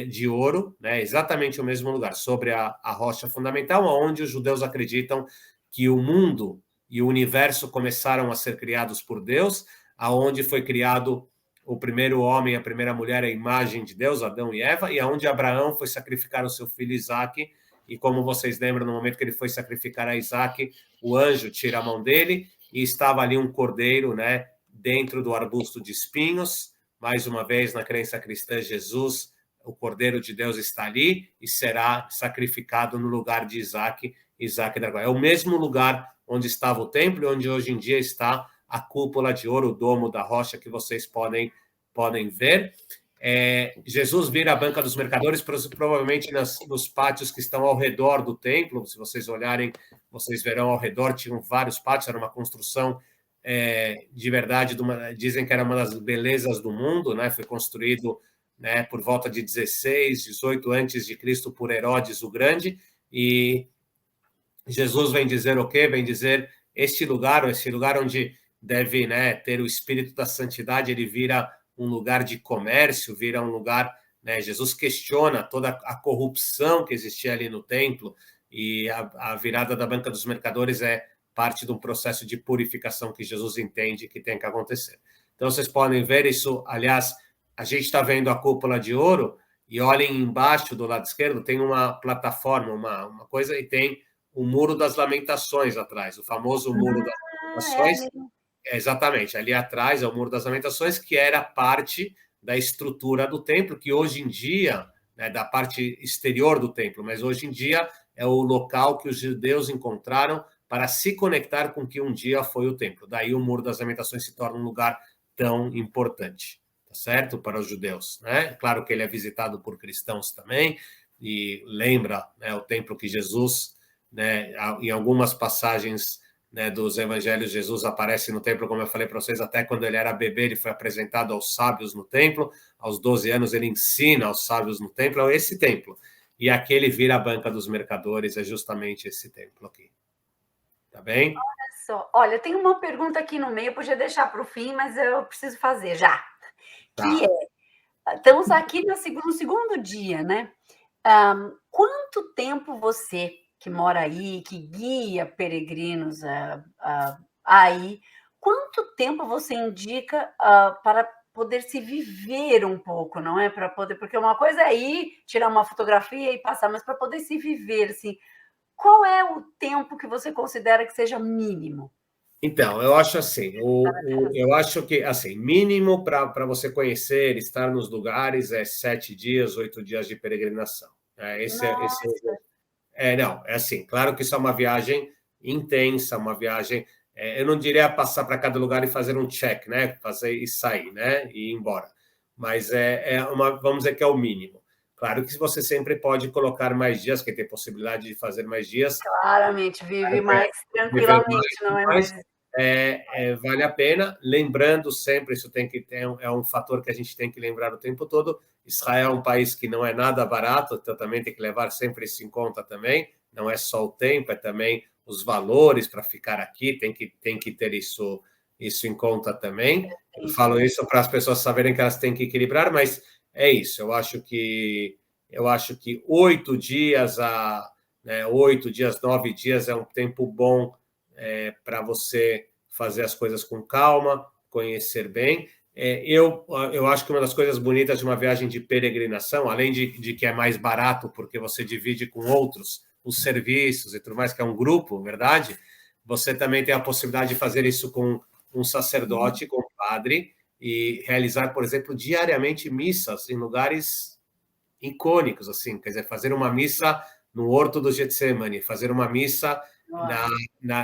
de ouro, né, exatamente o mesmo lugar, sobre a rocha fundamental, onde os judeus acreditam que o mundo e o universo começaram a ser criados por Deus, aonde foi criado o primeiro homem, a primeira mulher, a imagem de Deus, Adão e Eva, e aonde Abraão foi sacrificar o seu filho Isaque, e como vocês lembram, no momento que ele foi sacrificar a Isaque, o anjo tira a mão dele, e estava ali um cordeiro, né, dentro do arbusto de espinhos. Mais uma vez, na crença cristã, Jesus, o Cordeiro de Deus, está ali e será sacrificado no lugar de Isaque Dragão. É o mesmo lugar onde estava o templo e onde hoje em dia está a cúpula de ouro, o domo da rocha, que vocês podem ver. Jesus vira a banca dos mercadores, provavelmente nos pátios que estão ao redor do templo. Se vocês olharem, vocês verão ao redor, tinham vários pátios, era uma construção de verdade, dizem que era uma das belezas do mundo, né? Foi construído, né, por volta de 16, 18 antes de Cristo por Herodes o Grande, e Jesus vem dizer o quê? Vem dizer esse lugar onde deve, né, ter o espírito da santidade, ele vira um lugar de comércio, vira um lugar, né? Jesus questiona toda a corrupção que existia ali no templo, e a virada da banca dos mercadores é parte de um processo de purificação que Jesus entende que tem que acontecer. Então, vocês podem ver isso. Aliás, a gente está vendo a cúpula de ouro, e olhem embaixo do lado esquerdo, tem uma plataforma, uma coisa, e tem o Muro das Lamentações atrás, o famoso Muro das Lamentações. Exatamente, ali atrás é o Muro das Lamentações, que era parte da estrutura do templo, que hoje em dia, né, da parte exterior do templo, mas hoje em dia é o local que os judeus encontraram para se conectar com o que um dia foi o templo. Daí o Muro das Lamentações se torna um lugar tão importante, tá certo? Para os judeus, né? Claro que ele é visitado por cristãos também, e lembra, né, o templo que Jesus, né, em algumas passagens, né, dos evangelhos, Jesus aparece no templo, como eu falei para vocês, até quando ele era bebê, ele foi apresentado aos sábios no templo, aos 12 anos ele ensina aos sábios no templo, é esse templo. E aqui ele vira a banca dos mercadores, é justamente esse templo aqui. Tá bem? Olha só. Olha, tem uma pergunta aqui no meio, eu podia deixar para o fim, mas eu preciso fazer já. Tá. Que estamos aqui no segundo dia, né? Quanto tempo você, que mora aí, que guia peregrinos aí, quanto tempo você indica para poder se viver um pouco, não é? Para poder, porque uma coisa é ir, tirar uma fotografia e passar, mas para poder se viver, assim, qual é o tempo que você considera que seja mínimo? Então, eu acho assim, eu acho que, assim, mínimo para você conhecer, estar nos lugares, é 7 dias, 8 dias de peregrinação. Não, é assim, claro que isso é uma viagem intensa, uma viagem eu não diria passar para cada lugar e fazer um check, né? Fazer e sair, né? E ir embora. Mas vamos dizer que é o mínimo. Claro que você sempre pode colocar mais dias, que tem possibilidade de fazer mais dias. Claramente, vive mais tranquilamente, não é mais... Vale a pena, lembrando sempre, isso tem que ter, é um fator que a gente tem que lembrar o tempo todo. Israel é um país que não é nada barato, então também tem que levar sempre isso em conta também. Não é só o tempo, é também os valores para ficar aqui, tem que ter isso em conta também. Eu falo isso para as pessoas saberem que elas têm que equilibrar, mas é isso. Eu acho que 8 dias 8 dias, 9 dias é um tempo bom para você fazer as coisas com calma, conhecer bem. Eu acho que uma das coisas bonitas de uma viagem de peregrinação, além de que é mais barato, porque você divide com outros os serviços e tudo mais, que é um grupo, verdade? Você também tem a possibilidade de fazer isso com um sacerdote, com um padre, e realizar, por exemplo, diariamente missas em lugares icônicos, assim, quer dizer, fazer uma missa no Horto do Getsemane, fazer uma missa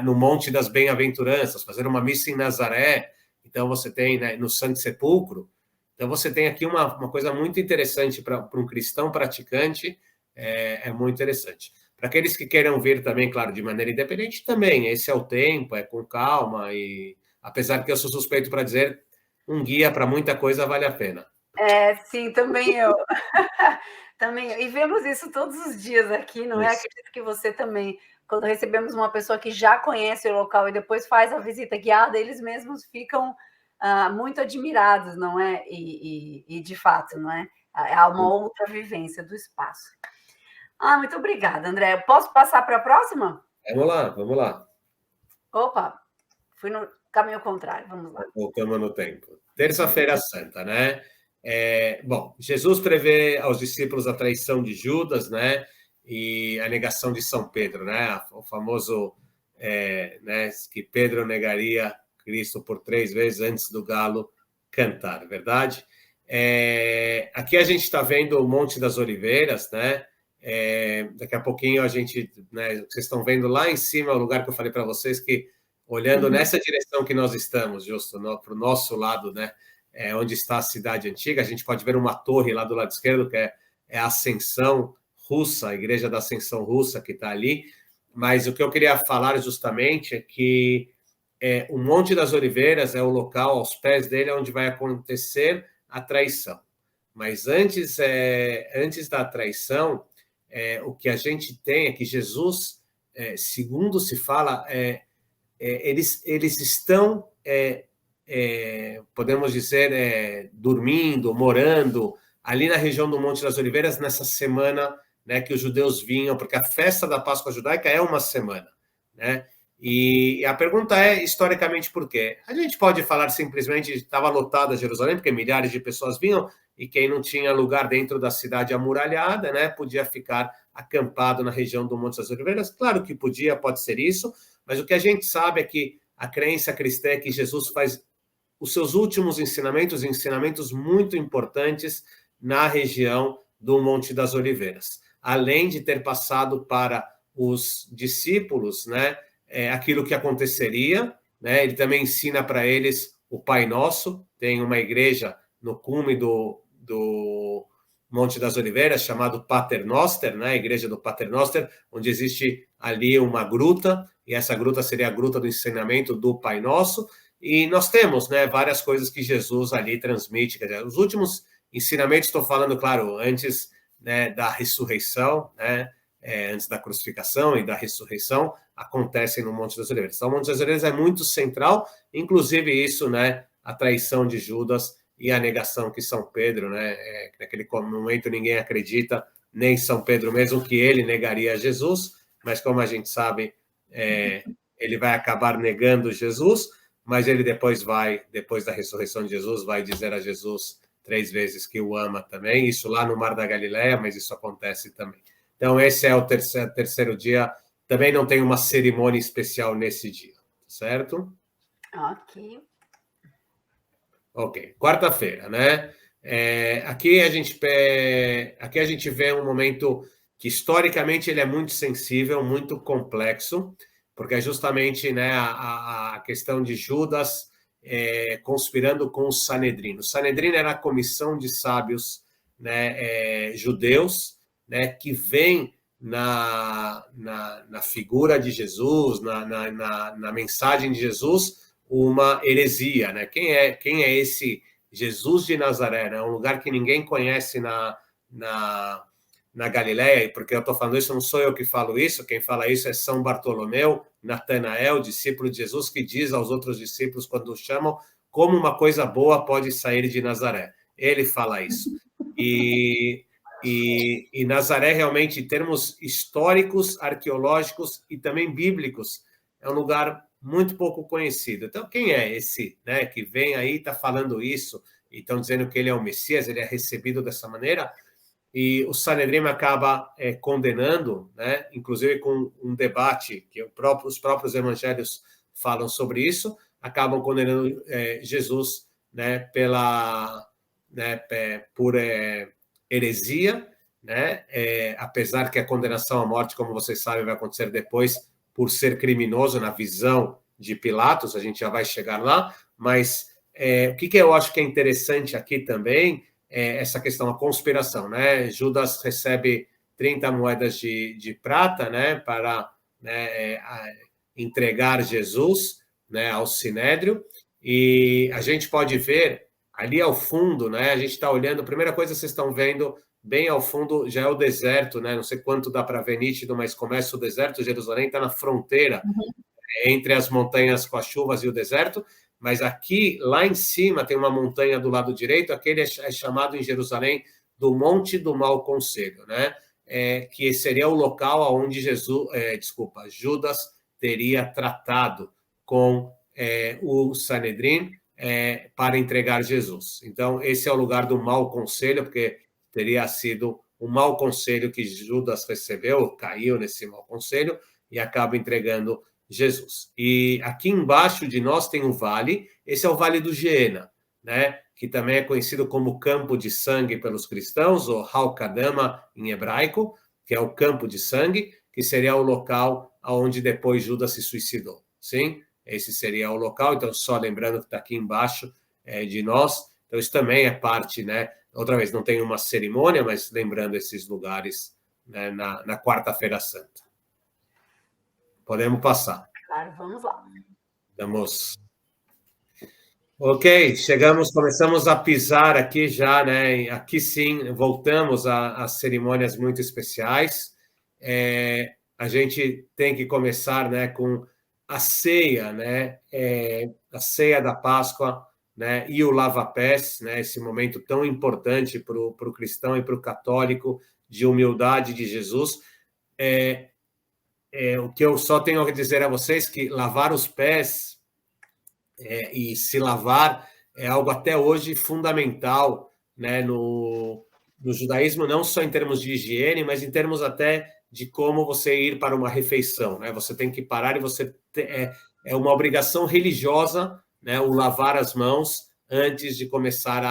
no Monte das Bem-aventuranças, fazer uma missa em Nazaré. Então, você tem, né, no Santo Sepulcro. Então, você tem aqui uma coisa muito interessante para um cristão praticante, é muito interessante. Para aqueles que queiram vir também, claro, de maneira independente, também, esse é o tempo, é com calma, e apesar que eu sou suspeito para dizer, um guia para muita coisa vale a pena. Sim, também eu. Também, e vemos isso todos os dias aqui, não é? Acredito que você também, quando recebemos uma pessoa que já conhece o local e depois faz a visita guiada, eles mesmos ficam muito admirados, não é? E de fato, não é? Há uma outra vivência do espaço. Muito obrigada, André. Posso passar para a próxima? Vamos lá. Opa, fui no caminho contrário, vamos lá. Voltamos no tempo. Terça-feira Santa, né? Bom, Jesus prevê aos discípulos a traição de Judas, né? E a negação de São Pedro, né? O famoso, né? Que Pedro negaria Cristo por 3 vezes antes do galo cantar, verdade? Aqui a gente está vendo o Monte das Oliveiras, né? Daqui a pouquinho a gente, né? Vocês estão vendo lá em cima o lugar que eu falei para vocês que olhando nessa direção que nós estamos, justo para o nosso lado, né? Onde está a cidade antiga, a gente pode ver uma torre lá do lado esquerdo, que é a Ascensão Russa, a Igreja da Ascensão Russa, que está ali. Mas o que eu queria falar justamente é que o Monte das Oliveiras é o local, aos pés dele, onde vai acontecer a traição. Mas antes da traição, o que a gente tem é que Jesus, segundo se fala, eles estão, podemos dizer, dormindo, morando ali na região do Monte das Oliveiras nessa semana, né, que os judeus vinham, porque a festa da Páscoa judaica é uma semana, né? E a pergunta é, historicamente, por quê? A gente pode falar simplesmente estava lotada Jerusalém, porque milhares de pessoas vinham, e quem não tinha lugar dentro da cidade amuralhada, né, podia ficar acampado na região do Monte das Oliveiras. Claro que pode ser isso, mas o que a gente sabe é que a crença cristã é que Jesus faz os seus últimos ensinamentos muito importantes na região do Monte das Oliveiras. Além de ter passado para os discípulos, né, aquilo que aconteceria, né, ele também ensina para eles o Pai Nosso. Tem uma igreja no cume do Monte das Oliveiras, chamado Pater Noster, né, a igreja do Pater Noster, onde existe ali uma gruta, e essa gruta seria a gruta do ensinamento do Pai Nosso, e nós temos, né, várias coisas que Jesus ali transmite, quer dizer, os últimos ensinamentos, estou falando, claro, antes, né, da ressurreição, né, antes da crucificação e da ressurreição, acontecem no Monte das Oliveiras. Então, o Monte das Oliveiras é muito central, inclusive isso, né, a traição de Judas e a negação que São Pedro, né, naquele momento ninguém acredita, nem São Pedro mesmo, que ele negaria Jesus, mas como a gente sabe, ele vai acabar negando Jesus, mas ele depois da ressurreição de Jesus, vai dizer a Jesus 3 vezes que o ama também, isso lá no Mar da Galileia, mas isso acontece também. Então, esse é o terceiro dia, também não tem uma cerimônia especial nesse dia, certo? Ok, quarta-feira, né? Aqui a gente vê um momento que historicamente ele é muito sensível, muito complexo, porque é justamente, né, a questão de Judas conspirando com o Sanedrim. O Sanedrim era a comissão de sábios, né, judeus, né, que vem na figura de Jesus, na mensagem de Jesus, uma heresia. Né? Quem é esse Jesus de Nazaré? É um lugar que ninguém conhece na Galileia, e porque eu estou falando isso, não sou eu que falo isso, quem fala isso é São Bartolomeu, Natanael, discípulo de Jesus, que diz aos outros discípulos, quando o chamam, como uma coisa boa pode sair de Nazaré. Ele fala isso. E Nazaré, realmente, em termos históricos, arqueológicos e também bíblicos, é um lugar muito pouco conhecido. Então, quem é esse, né, que vem aí e está falando isso, e estão dizendo que ele é o Messias, ele é recebido dessa maneira? E o Sanedrim acaba condenando, né, inclusive com um debate que os próprios evangelhos falam sobre isso, acabam condenando Jesus, né, por heresia, né, apesar que a condenação à morte, como vocês sabem, vai acontecer depois, por ser criminoso na visão de Pilatos, a gente já vai chegar lá, mas o que eu acho que é interessante aqui também essa questão, a conspiração, né? Judas recebe 30 moedas de prata, né, para, né, entregar Jesus, né, ao Sinédrio, e a gente pode ver ali ao fundo, né, a gente está olhando, a primeira coisa que vocês estão vendo, bem ao fundo, já é o deserto, né, não sei quanto dá para ver nítido, mas começa o deserto, Jerusalém está na fronteira entre as montanhas com as chuvas e o deserto, mas aqui, lá em cima, tem uma montanha do lado direito, aquele é chamado em Jerusalém do Monte do Mau Conselho, né? Que seria o local onde Judas teria tratado com o Sanedrim para entregar Jesus. Então, esse é o lugar do mau conselho, porque teria sido um mau conselho que Judas recebeu, caiu nesse mau conselho e acaba entregando Jesus. E aqui embaixo de nós tem um vale, esse é o Vale do Geena, né? Que também é conhecido como campo de sangue pelos cristãos, ou Halkadama em hebraico, que é o campo de sangue, que seria o local onde depois Judas se suicidou. Sim? Esse seria o local, então só lembrando que está aqui embaixo de nós, então isso também é parte, né? Outra vez, não tem uma cerimônia, mas lembrando esses lugares, né, na Quarta-feira Santa. Podemos passar. Claro, vamos lá. Vamos. Ok, começamos a pisar aqui já, né? Aqui sim, voltamos às cerimônias muito especiais. A gente tem que começar, né, com a ceia, né? A ceia da Páscoa, né? E o lava-pés, né? Esse momento tão importante para o cristão e para o católico de humildade de Jesus. O que eu só tenho a dizer a vocês que lavar os pés e se lavar é algo até hoje fundamental, né, no judaísmo, não só em termos de higiene, mas em termos até de como você ir para uma refeição. Né? Você tem que parar e é uma obrigação religiosa, né, o lavar as mãos antes de começar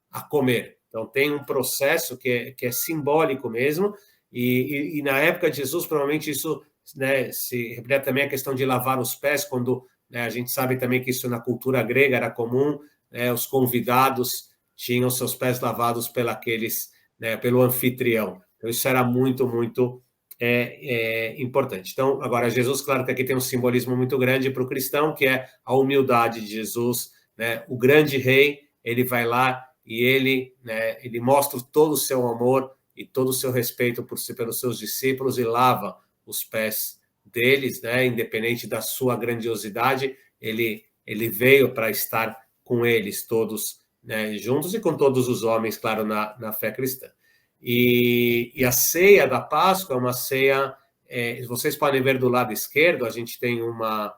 a comer. Então, tem um processo que é simbólico mesmo, e na época de Jesus, provavelmente isso, né, se reflete também a questão de lavar os pés, quando, né, a gente sabe também que isso na cultura grega era comum, né, os convidados tinham seus pés lavados pelo anfitrião. Então, isso era muito, muito importante. Então, agora, Jesus, claro que aqui tem um simbolismo muito grande para o cristão, que é a humildade de Jesus, né? O grande rei, ele vai lá e ele mostra todo o seu amor e todo o seu respeito pelos seus discípulos e lava os pés deles, né? Independente da sua grandiosidade, ele veio para estar com eles todos, né, juntos e com todos os homens, claro, na fé cristã. E a ceia da Páscoa é uma ceia, vocês podem ver do lado esquerdo, a gente tem uma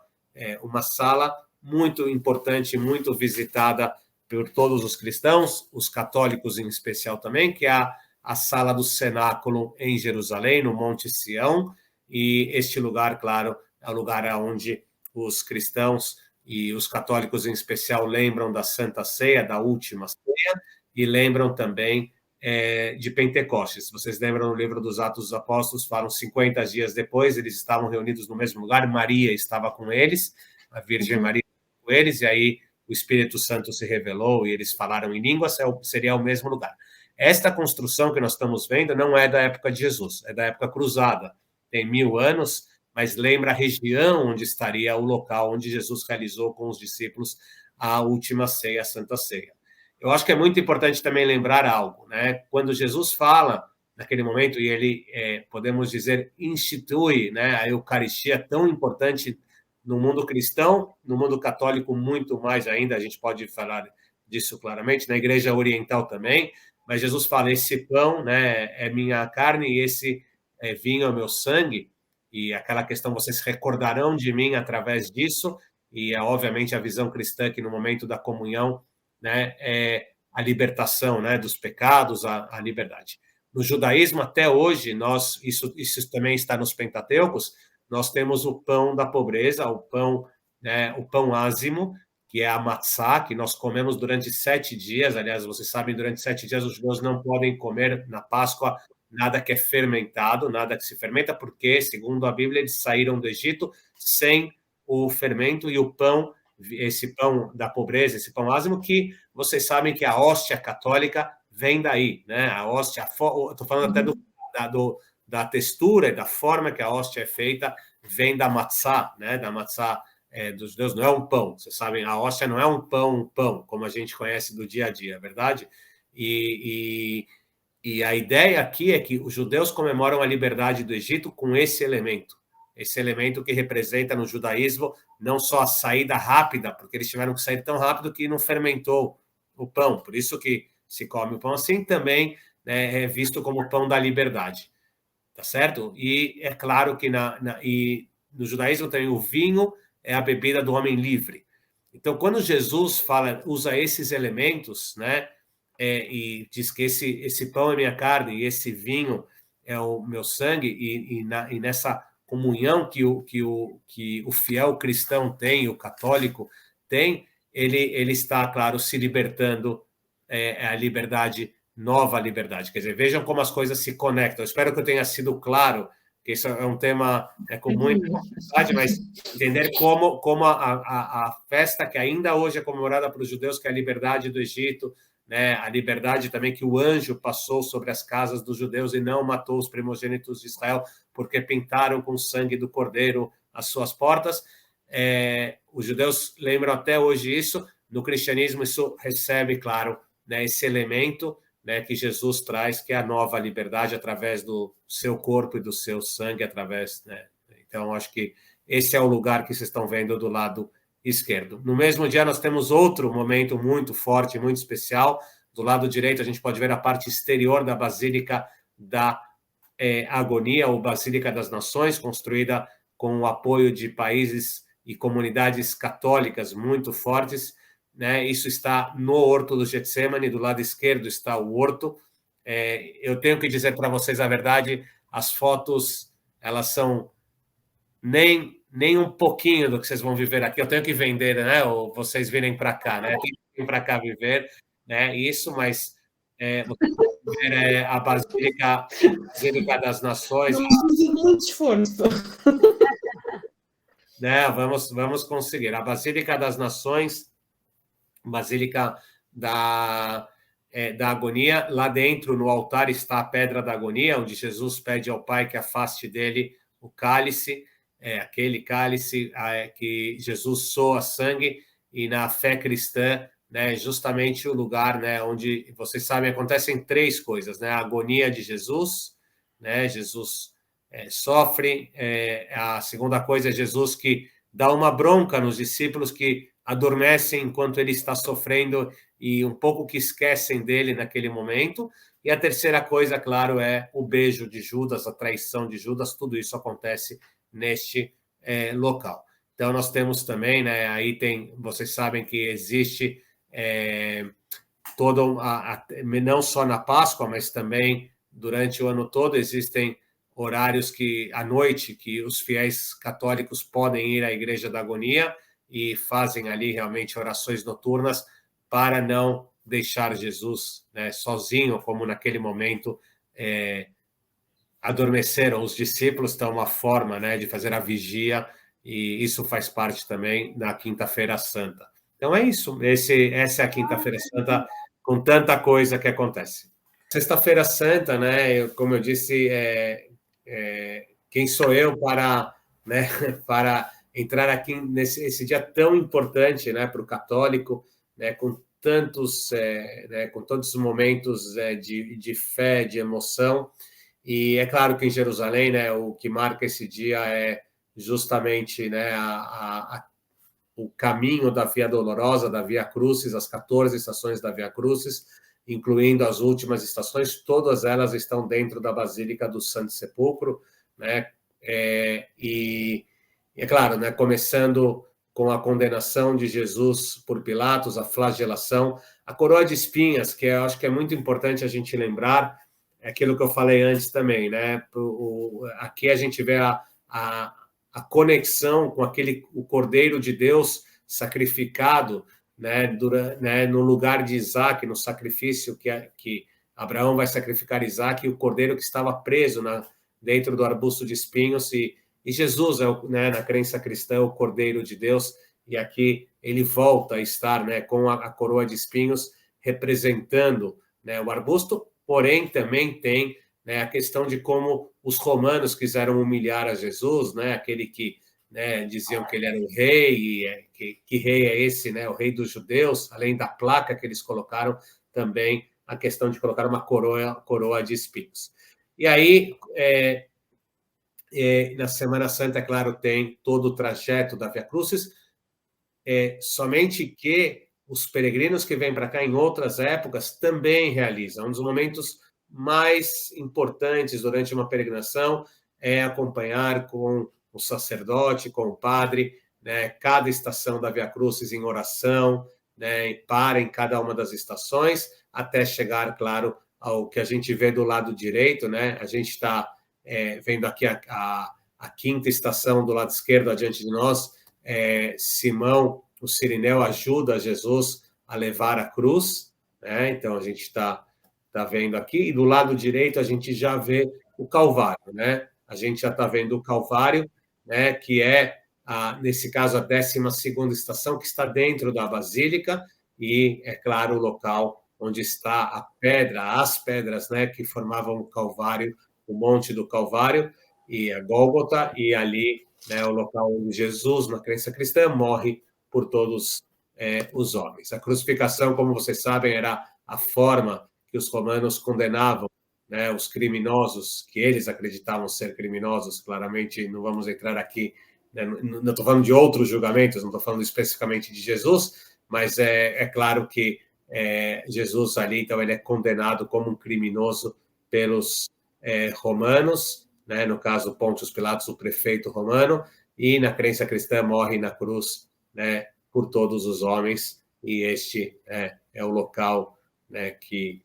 sala muito importante, muito visitada por todos os cristãos, os católicos em especial também, que é a sala do cenáculo em Jerusalém, no Monte Sião, e este lugar, claro, é o lugar onde os cristãos e os católicos em especial lembram da Santa Ceia, da última ceia, e lembram também de Pentecostes. Vocês lembram no livro dos Atos dos Apóstolos, falam 50 dias depois, eles estavam reunidos no mesmo lugar, Maria estava com eles, a Virgem Maria com eles, e aí o Espírito Santo se revelou e eles falaram em línguas, seria o mesmo lugar. Esta construção que nós estamos vendo não é da época de Jesus, é da época cruzada, tem 1000 anos, mas lembra a região onde estaria o local onde Jesus realizou com os discípulos a última ceia, a Santa Ceia. Eu acho que é muito importante também lembrar algo, né? Quando Jesus fala naquele momento, e ele, podemos dizer, institui, né, a Eucaristia tão importante no mundo cristão, no mundo católico muito mais ainda, a gente pode falar disso claramente, na Igreja Oriental também, mas Jesus fala, esse pão, né, é minha carne e esse vinho é o meu sangue, e aquela questão, vocês recordarão de mim através disso, e é obviamente a visão cristã que no momento da comunhão, né, é a libertação, né, dos pecados, a liberdade. No judaísmo, até hoje, isso também está nos Pentateucos, nós temos o pão da pobreza, o pão ázimo, que é a matzá, que nós comemos durante 7 dias. Aliás, vocês sabem, durante 7 dias os judeus não podem comer na Páscoa nada que é fermentado, nada que se fermenta, porque, segundo a Bíblia, eles saíram do Egito sem o fermento e o pão, esse pão da pobreza, esse pão ázimo, que vocês sabem que a hóstia católica vem daí, né? A hóstia, estou falando até da textura e da forma que a hóstia é feita, vem da matzá, né? Da matzá dos judeus, não é um pão. Vocês sabem, a hóstia não é um pão, como a gente conhece do dia a dia, é verdade? E a ideia aqui é que os judeus comemoram a liberdade do Egito com esse elemento que representa no judaísmo não só a saída rápida, porque eles tiveram que sair tão rápido que não fermentou o pão, por isso que se come o pão assim, também, né, é visto como o pão da liberdade, tá certo? E é claro que e no judaísmo também o vinho é a bebida do homem livre. Então, quando Jesus usa esses elementos, né, e diz que esse pão é minha carne e esse vinho é o meu sangue, e nessa comunhão que o fiel cristão tem, o católico tem, ele está, claro, se libertando a liberdade, nova liberdade. Quer dizer, vejam como as coisas se conectam. Eu espero que eu tenha sido claro, que isso é um tema com muita complexidade, mas entender como a festa que ainda hoje é comemorada para os judeus, que é a liberdade do Egito, né, a liberdade também que o anjo passou sobre as casas dos judeus e não matou os primogênitos de Israel, porque pintaram com o sangue do cordeiro as suas portas. Os judeus lembram até hoje isso. No cristianismo, isso recebe, claro, né, esse elemento, né, que Jesus traz, que é a nova liberdade através do seu corpo e do seu sangue, através, né? Então, acho que esse é o lugar que vocês estão vendo do lado esquerdo. No mesmo dia, nós temos outro momento muito forte, muito especial. Do lado direito, a gente pode ver a parte exterior da Basílica da Agonia, ou Basílica das Nações, construída com o apoio de países e comunidades católicas muito fortes, né? Isso está no Horto do Getsemane, do lado esquerdo está o horto. Eu tenho que dizer para vocês a verdade, as fotos, elas são nem um pouquinho do que vocês vão viver aqui. Eu tenho que vender, né? Ou vocês virem para cá, né? Tem que vir para cá viver, né? Isso, mas ver a Basílica das Nações. Não precisa de muito esforço. Né? Vamos conseguir. A Basílica das Nações, Basílica da Agonia, lá dentro, no altar, está a Pedra da Agonia, onde Jesus pede ao Pai que afaste dele o cálice, aquele cálice que Jesus soa sangue, e na fé cristã, né, justamente o lugar, né, onde, vocês sabem, acontecem 3 coisas, né? A agonia de Jesus, né? Jesus sofre, a segunda coisa é Jesus que dá uma bronca nos discípulos que adormecem enquanto ele está sofrendo e um pouco que esquecem dele naquele momento, e a terceira coisa, claro, é o beijo de Judas, a traição de Judas. Tudo isso acontece neste local. Então, nós temos também, né, aí vocês sabem que existe não só na Páscoa, mas também durante o ano todo, existem horários à noite, que os fiéis católicos podem ir à Igreja da Agonia e fazem ali realmente orações noturnas para não deixar Jesus, né, sozinho, como naquele momento adormeceram os discípulos. Então, uma forma, né, de fazer a vigia, e isso faz parte também da Quinta-feira Santa. Então é isso, essa é a Quinta-feira Santa, com tanta coisa que acontece. Sexta-feira Santa, né, como eu disse, quem sou eu para, né, para entrar aqui nesse dia tão importante, né, para o católico, né, com tantos momentos de fé, de emoção. E é claro que em Jerusalém, né, o que marca esse dia é justamente, né, o caminho da Via Dolorosa, da Via Crucis, as 14 estações da Via Crucis, incluindo as últimas estações, todas elas estão dentro da Basílica do Santo Sepulcro, né? E é claro, né, começando com a condenação de Jesus por Pilatos, a flagelação, a coroa de espinhas, que eu acho que é muito importante a gente lembrar, é aquilo que eu falei antes também, né? Aqui a gente vê a conexão com o Cordeiro de Deus sacrificado, né, no lugar de Isaac, no sacrifício que Abraão vai sacrificar Isaac, e o cordeiro que estava preso dentro do arbusto de espinhos, e Jesus, né, na crença cristã, o Cordeiro de Deus, e aqui ele volta a estar, né, com a coroa de espinhos, representando, né, o arbusto, porém também tem, né, a questão de como os romanos quiseram humilhar a Jesus, né, aquele que, né, diziam que ele era o rei, e que rei é esse, né, o rei dos judeus, além da placa que eles colocaram, também a questão de colocar uma coroa de espinhos. E aí, na Semana Santa, é claro, tem todo o trajeto da Via Crucis, somente que os peregrinos que vêm para cá em outras épocas também realizam. Um dos momentos mais importantes durante uma peregrinação é acompanhar com o sacerdote, com o padre, né, cada estação da Via Crucis em oração, né, e para em cada uma das estações, até chegar, claro, ao que a gente vê do lado direito, né? A gente está vendo aqui a quinta estação do lado esquerdo, adiante de nós. Simão, o Cirineu, ajuda Jesus a levar a cruz, né? Então a gente está vendo aqui, e do lado direito a gente já vê o Calvário, né? A gente já está vendo o Calvário, né, que é, nesse caso, a 12ª estação, que está dentro da Basílica, e, é claro, o local onde está a pedra, as pedras, né, que formavam o Calvário, o Monte do Calvário, e a Gólgota, e ali, né, o local onde Jesus, na crença cristã, morre por todos os homens. A crucificação, como vocês sabem, era a forma que os romanos condenavam, né, os criminosos, que eles acreditavam ser criminosos. Claramente, não vamos entrar aqui, né, não estou falando de outros julgamentos, não estou falando especificamente de Jesus, mas é claro que Jesus ali, então, ele é condenado como um criminoso pelos romanos, né, no caso, Pôncio Pilatos, o prefeito romano, e na crença cristã morre na cruz, né, por todos os homens, e este é o local, né, que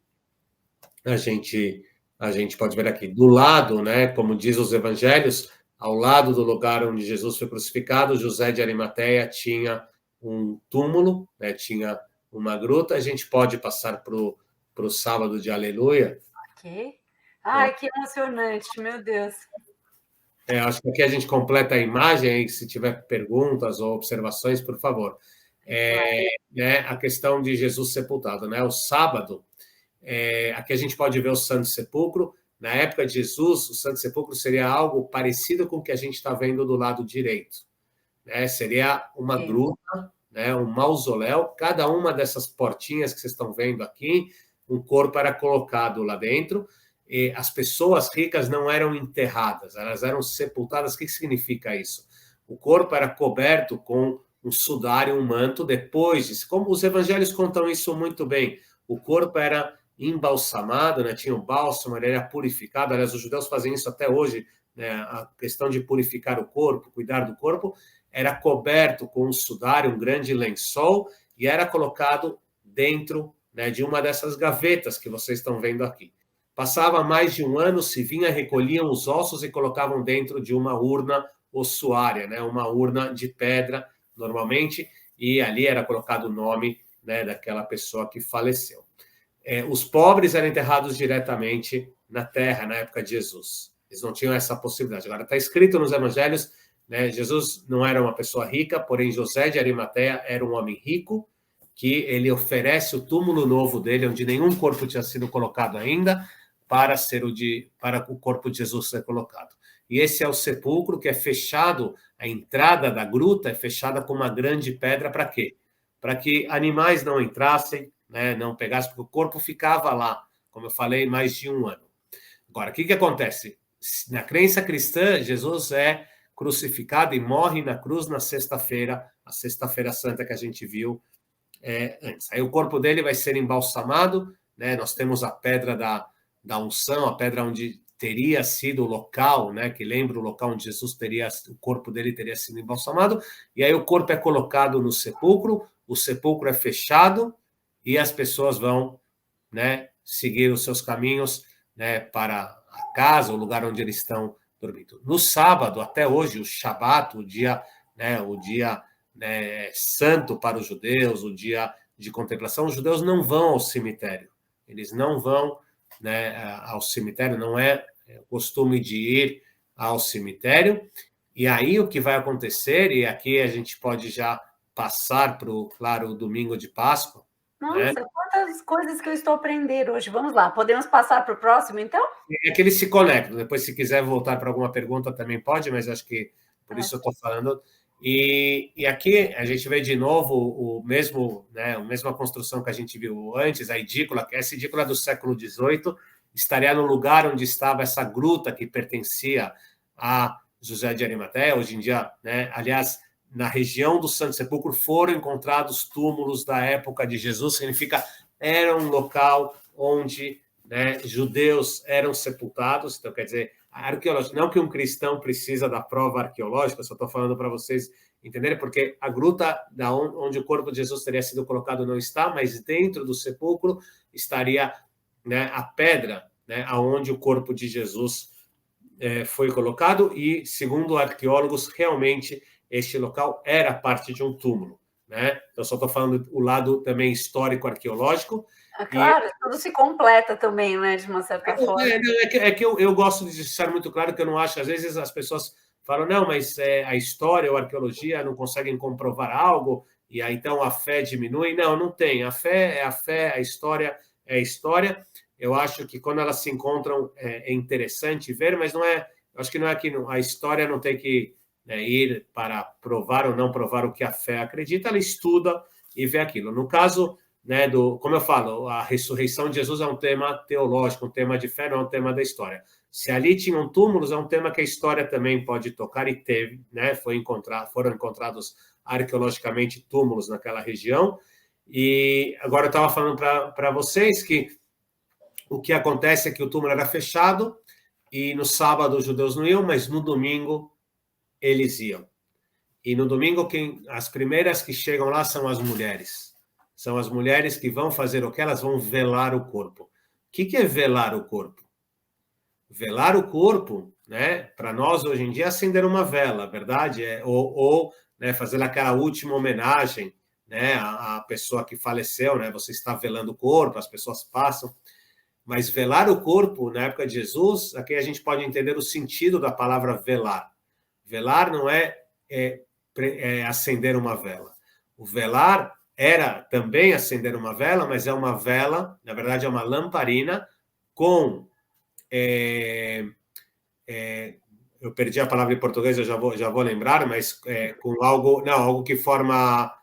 a gente pode ver aqui. Do lado, né, como diz os evangelhos, ao lado do lugar onde Jesus foi crucificado, José de Arimateia tinha um túmulo, né, tinha uma gruta. A gente pode passar para o sábado de Aleluia. Ok. Ai, que emocionante, meu Deus. Acho que aqui a gente completa a imagem, aí, se tiver perguntas ou observações, por favor. Né, a questão de Jesus sepultado, né? O sábado, aqui a gente pode ver o Santo Sepulcro. Na época de Jesus, o Santo Sepulcro seria algo parecido com o que a gente está vendo do lado direito, né? Seria uma gruta, né? Um mausoléu. Cada uma dessas portinhas que vocês estão vendo aqui, um corpo era colocado lá dentro. E as pessoas ricas não eram enterradas, elas eram sepultadas. O que significa isso? O corpo era coberto com um sudário, um manto. Depois, como os evangelhos contam isso muito bem, o corpo era embalsamado, né? Tinha um bálsamo, ele era purificado. Aliás, os judeus fazem isso até hoje, né? A questão de purificar o corpo, cuidar do corpo, era coberto com um sudário, um grande lençol, e era colocado dentro, né, de uma dessas gavetas que vocês estão vendo aqui. Passava mais de um ano, se vinha, recolhiam os ossos e colocavam dentro de uma urna ossuária, né? Uma urna de pedra, normalmente, e ali era colocado o nome né, daquela pessoa que faleceu. Os pobres eram enterrados diretamente na terra na época de Jesus. Eles não tinham essa possibilidade. Agora, está escrito nos evangelhos, né, Jesus não era uma pessoa rica, porém José de Arimateia era um homem rico, que ele oferece o túmulo novo dele, onde nenhum corpo tinha sido colocado ainda, para o corpo de Jesus ser colocado. E esse é o sepulcro que é fechado, a entrada da gruta é fechada com uma grande pedra, para quê? Para que animais não entrassem, né, não pegassem, porque o corpo ficava lá, como eu falei, mais de 1 ano. Agora, o que acontece? Na crença cristã, Jesus é crucificado e morre na cruz na sexta-feira, a sexta-feira santa que a gente viu antes. Aí o corpo dele vai ser embalsamado, né? Nós temos a pedra da unção, a pedra onde teria sido o local, né? Que lembra o local onde Jesus o corpo dele teria sido embalsamado, e aí o corpo é colocado no sepulcro, o sepulcro é fechado, e as pessoas vão, né, seguir os seus caminhos, né, para a casa, o lugar onde eles estão dormindo. No sábado, até hoje, o Shabat, o dia, né, santo para os judeus, o dia de contemplação, os judeus não vão ao cemitério. Eles não vão, né, ao cemitério, não é costume de ir ao cemitério. E aí o que vai acontecer, e aqui a gente pode já passar para o domingo de Páscoa. Nossa, né? Quantas coisas que eu estou aprendendo hoje. Vamos lá, podemos passar para o próximo, então? É que eles se conectam. Depois, se quiser voltar para alguma pergunta, também pode, mas acho que por isso eu estou falando. E aqui a gente vê de novo a mesma construção que a gente viu antes, a edícula, que essa edícula do século XVIII estaria no lugar onde estava essa gruta que pertencia a José de Arimateia, hoje em dia, né? Aliás, na região do Santo Sepulcro foram encontrados túmulos da época de Jesus, significa era um local onde, né, judeus eram sepultados. Então, quer dizer, arqueológico, não que um cristão precisa da prova arqueológica, só estou falando para vocês entenderem, porque a gruta onde o corpo de Jesus teria sido colocado não está, mas dentro do sepulcro estaria, né, a pedra, né, aonde o corpo de Jesus foi colocado, e, segundo arqueólogos, realmente este local era parte de um túmulo, né? Então, só estou falando o lado também histórico-arqueológico. Claro, tudo se completa também, né, de uma certa forma. É que eu gosto de deixar muito claro que eu não acho, às vezes as pessoas falam, não, mas a história ou a arqueologia não conseguem comprovar algo, e aí então a fé diminui. Não, não tem. A fé é a fé, a história é a história. Eu acho que quando elas se encontram é interessante ver, mas não é. Eu acho que não é que a história não tem que ir para provar ou não provar o que a fé acredita, ela estuda e vê aquilo. No caso, né, como eu falo, a ressurreição de Jesus é um tema teológico, um tema de fé, não é um tema da história. Se ali tinham túmulos, é um tema que a história também pode tocar, e teve, né, foram encontrados arqueologicamente túmulos naquela região. E agora eu estava falando para vocês que o que acontece é que o túmulo era fechado, e no sábado os judeus não iam, mas no domingo eles iam. E no domingo, as primeiras que chegam lá são as mulheres. São as mulheres que vão fazer o que? Elas vão velar o corpo. O que é velar o corpo? Velar o corpo, né, para nós hoje em dia, é acender uma vela, verdade? Ou né, fazer aquela última homenagem, né, à pessoa que faleceu, né? Você está velando o corpo, as pessoas passam. Mas velar o corpo, na época de Jesus, aqui a gente pode entender o sentido da palavra velar. Velar não é acender uma vela. O velar era também acender uma vela, mas é uma vela, na verdade é uma lamparina com... eu perdi a palavra em português, eu já vou lembrar, mas com algo que forma...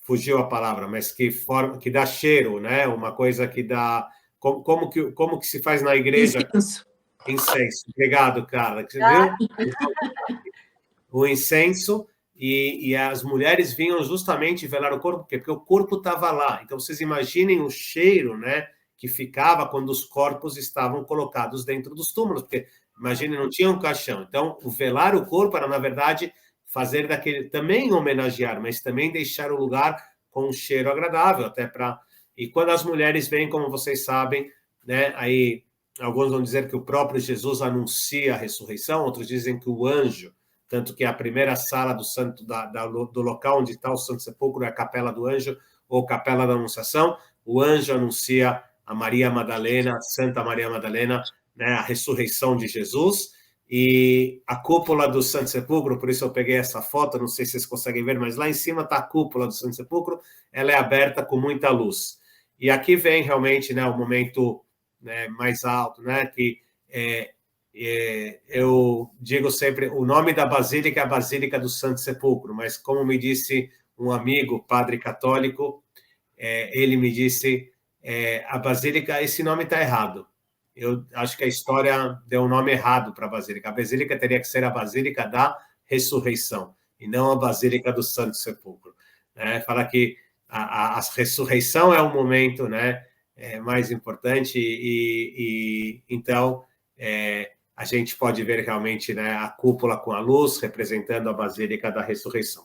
fugiu a palavra, mas que dá cheiro, né? Uma coisa que dá... Como que se faz na igreja? Incenso. Obrigado, Carla. Você viu? O incenso, e as mulheres vinham justamente velar o corpo, porque o corpo estava lá. Então, vocês imaginem o cheiro, né, que ficava quando os corpos estavam colocados dentro dos túmulos, porque, imagine, não tinha um caixão. Então, o velar o corpo era, na verdade, fazer daquele... Também homenagear, mas também deixar o lugar com um cheiro agradável, até para... E quando as mulheres vêm, como vocês sabem, né, aí alguns vão dizer que o próprio Jesus anuncia a ressurreição, outros dizem que o anjo, tanto que a primeira sala do santo do local onde está o Santo Sepulcro é a Capela do Anjo, ou Capela da Anunciação, o anjo anuncia a Maria Madalena, Santa Maria Madalena, né, a ressurreição de Jesus, e a cúpula do Santo Sepulcro, por isso eu peguei essa foto, não sei se vocês conseguem ver, mas lá em cima está a cúpula do Santo Sepulcro, ela é aberta com muita luz. E aqui vem realmente, né, o momento, né, mais alto, né, que eu digo sempre, o nome da basílica é a Basílica do Santo Sepulcro, mas como me disse um amigo, padre católico, ele me disse, a basílica, esse nome está errado. Eu acho que a história deu um nome errado para a basílica. A basílica teria que ser a Basílica da Ressurreição, e não a Basílica do Santo Sepulcro. Fala que a ressurreição é um momento, né, mais importante, e então a gente pode ver realmente, né, a cúpula com a luz representando a Basílica da Ressurreição.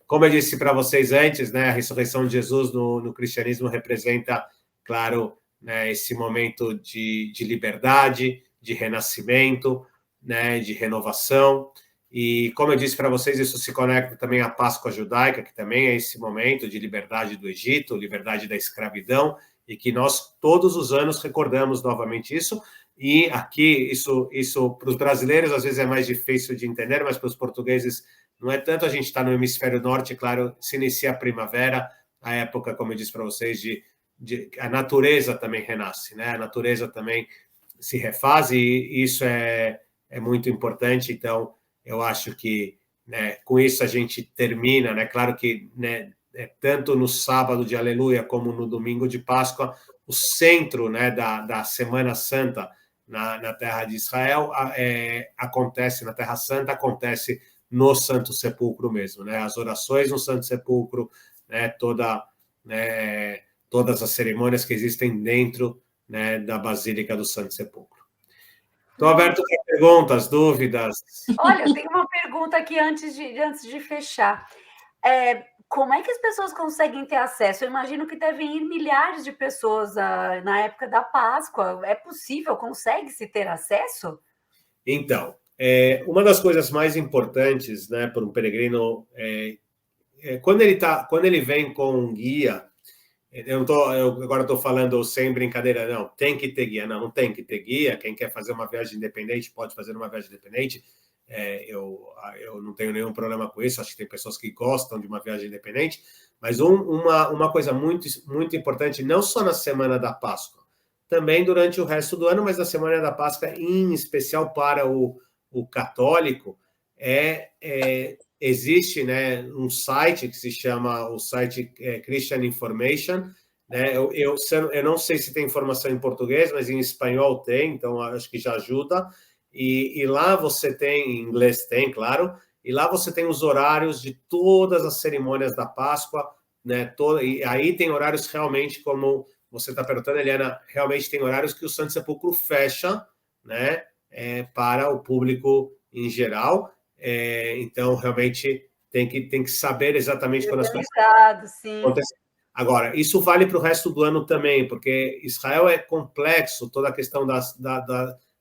Como eu disse para vocês antes, né, a ressurreição de Jesus no cristianismo representa, claro, né, esse momento de liberdade, de renascimento, né, de renovação. E, como eu disse para vocês, isso se conecta também à Páscoa judaica, que também é esse momento de liberdade do Egito, liberdade da escravidão, e que nós todos os anos recordamos novamente isso. E aqui, isso para os brasileiros às vezes é mais difícil de entender, mas para os portugueses não é tanto. A gente está no hemisfério norte, claro, se inicia a primavera, a época, como eu disse para vocês, a natureza também renasce, né? A natureza também se refaz, e isso é muito importante. Então, eu acho que, né, com isso a gente termina, né? Claro que, né, tanto no sábado de Aleluia como no domingo de Páscoa, o centro, né, da Semana Santa na terra de Israel acontece, na Terra Santa, acontece no Santo Sepulcro mesmo, né? As orações no Santo Sepulcro, né, todas as cerimônias que existem dentro, né, da Basílica do Santo Sepulcro. Estou aberto para perguntas, dúvidas. Olha, eu tenho uma pergunta aqui antes de fechar. Como é que as pessoas conseguem ter acesso? Eu imagino que devem ir milhares de pessoas na época da Páscoa. É possível? Consegue-se ter acesso? Então, uma das coisas mais importantes, né, para um peregrino, quando ele vem com um guia. Agora estou falando sem brincadeira, não, tem que ter guia. Não tem que ter guia. Quem quer fazer uma viagem independente pode fazer uma viagem independente. Eu não tenho nenhum problema com isso. Acho que tem pessoas que gostam de uma viagem independente. Mas uma coisa muito, muito importante, não só na semana da Páscoa, também durante o resto do ano, mas na semana da Páscoa, em especial para o católico, existe, né, um site que se chama o site Christian Information, né? Eu não sei se tem informação em português, mas em espanhol tem, então acho que já ajuda. E lá você tem, em inglês tem, claro, e lá você tem os horários de todas as cerimônias da Páscoa, né? E aí tem horários realmente, como você está perguntando, Eliana, realmente tem horários que o Santo Sepulcro fecha, né, para o público em geral. Então, realmente, tem que saber exatamente quando as coisas acontecem. Agora, isso vale para o resto do ano também, porque Israel é complexo, toda a questão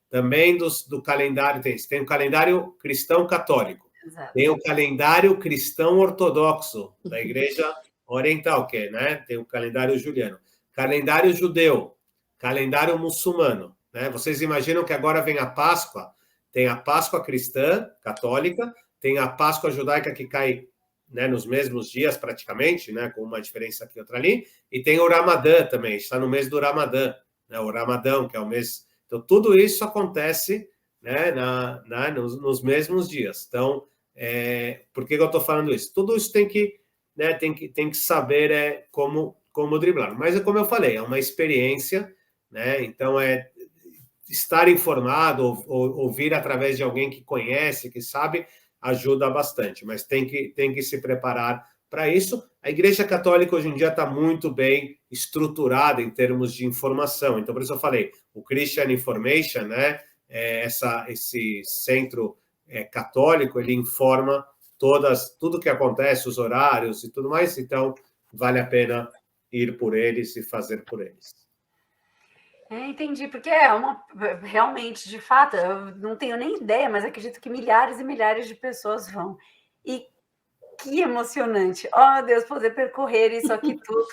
também do calendário. Tem o calendário cristão católico, exato, tem o calendário cristão ortodoxo, da Igreja Oriental, né? Tem o calendário juliano, calendário judeu, calendário muçulmano, né? Vocês imaginam que agora vem a Páscoa. Tem a Páscoa cristã, católica, tem a Páscoa judaica que cai, né, nos mesmos dias praticamente, né, com uma diferença aqui e outra ali, e tem o Ramadã também, está no mês do Ramadã, né, o Ramadão, que é o mês. Então, tudo isso acontece, né, nos mesmos dias. Então, por que eu estou falando isso? Tudo isso tem que saber como driblar. Mas, como eu falei, é uma experiência, né, então estar informado ou ouvir através de alguém que conhece, que sabe, ajuda bastante, mas tem que se preparar para isso. A Igreja Católica hoje em dia está muito bem estruturada em termos de informação, então por isso eu falei, o Christian Information, né, esse centro católico, ele informa tudo que acontece, os horários e tudo mais, então vale a pena ir por eles e fazer por eles. Entendi, porque realmente, de fato, eu não tenho nem ideia, mas acredito que milhares e milhares de pessoas vão. E que emocionante! Oh, Deus, poder percorrer isso aqui tudo.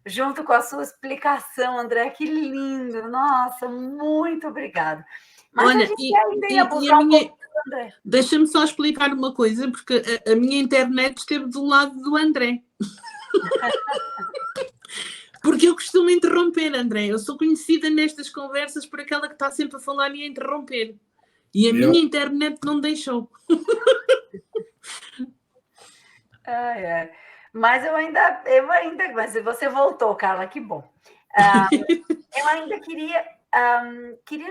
junto com a sua explicação, André. Que lindo! Nossa, muito obrigada. Mas a Olha, gente ainda ia a abusar um minha... pouco do André. Deixa-me só explicar uma coisa, porque a minha internet esteve do lado do André. Porque eu costumo interromper, André. Eu sou conhecida nestas conversas por aquela que está sempre a falar e a interromper. E a minha internet não deixou. Mas mas você voltou, Carla, que bom. Eu ainda queria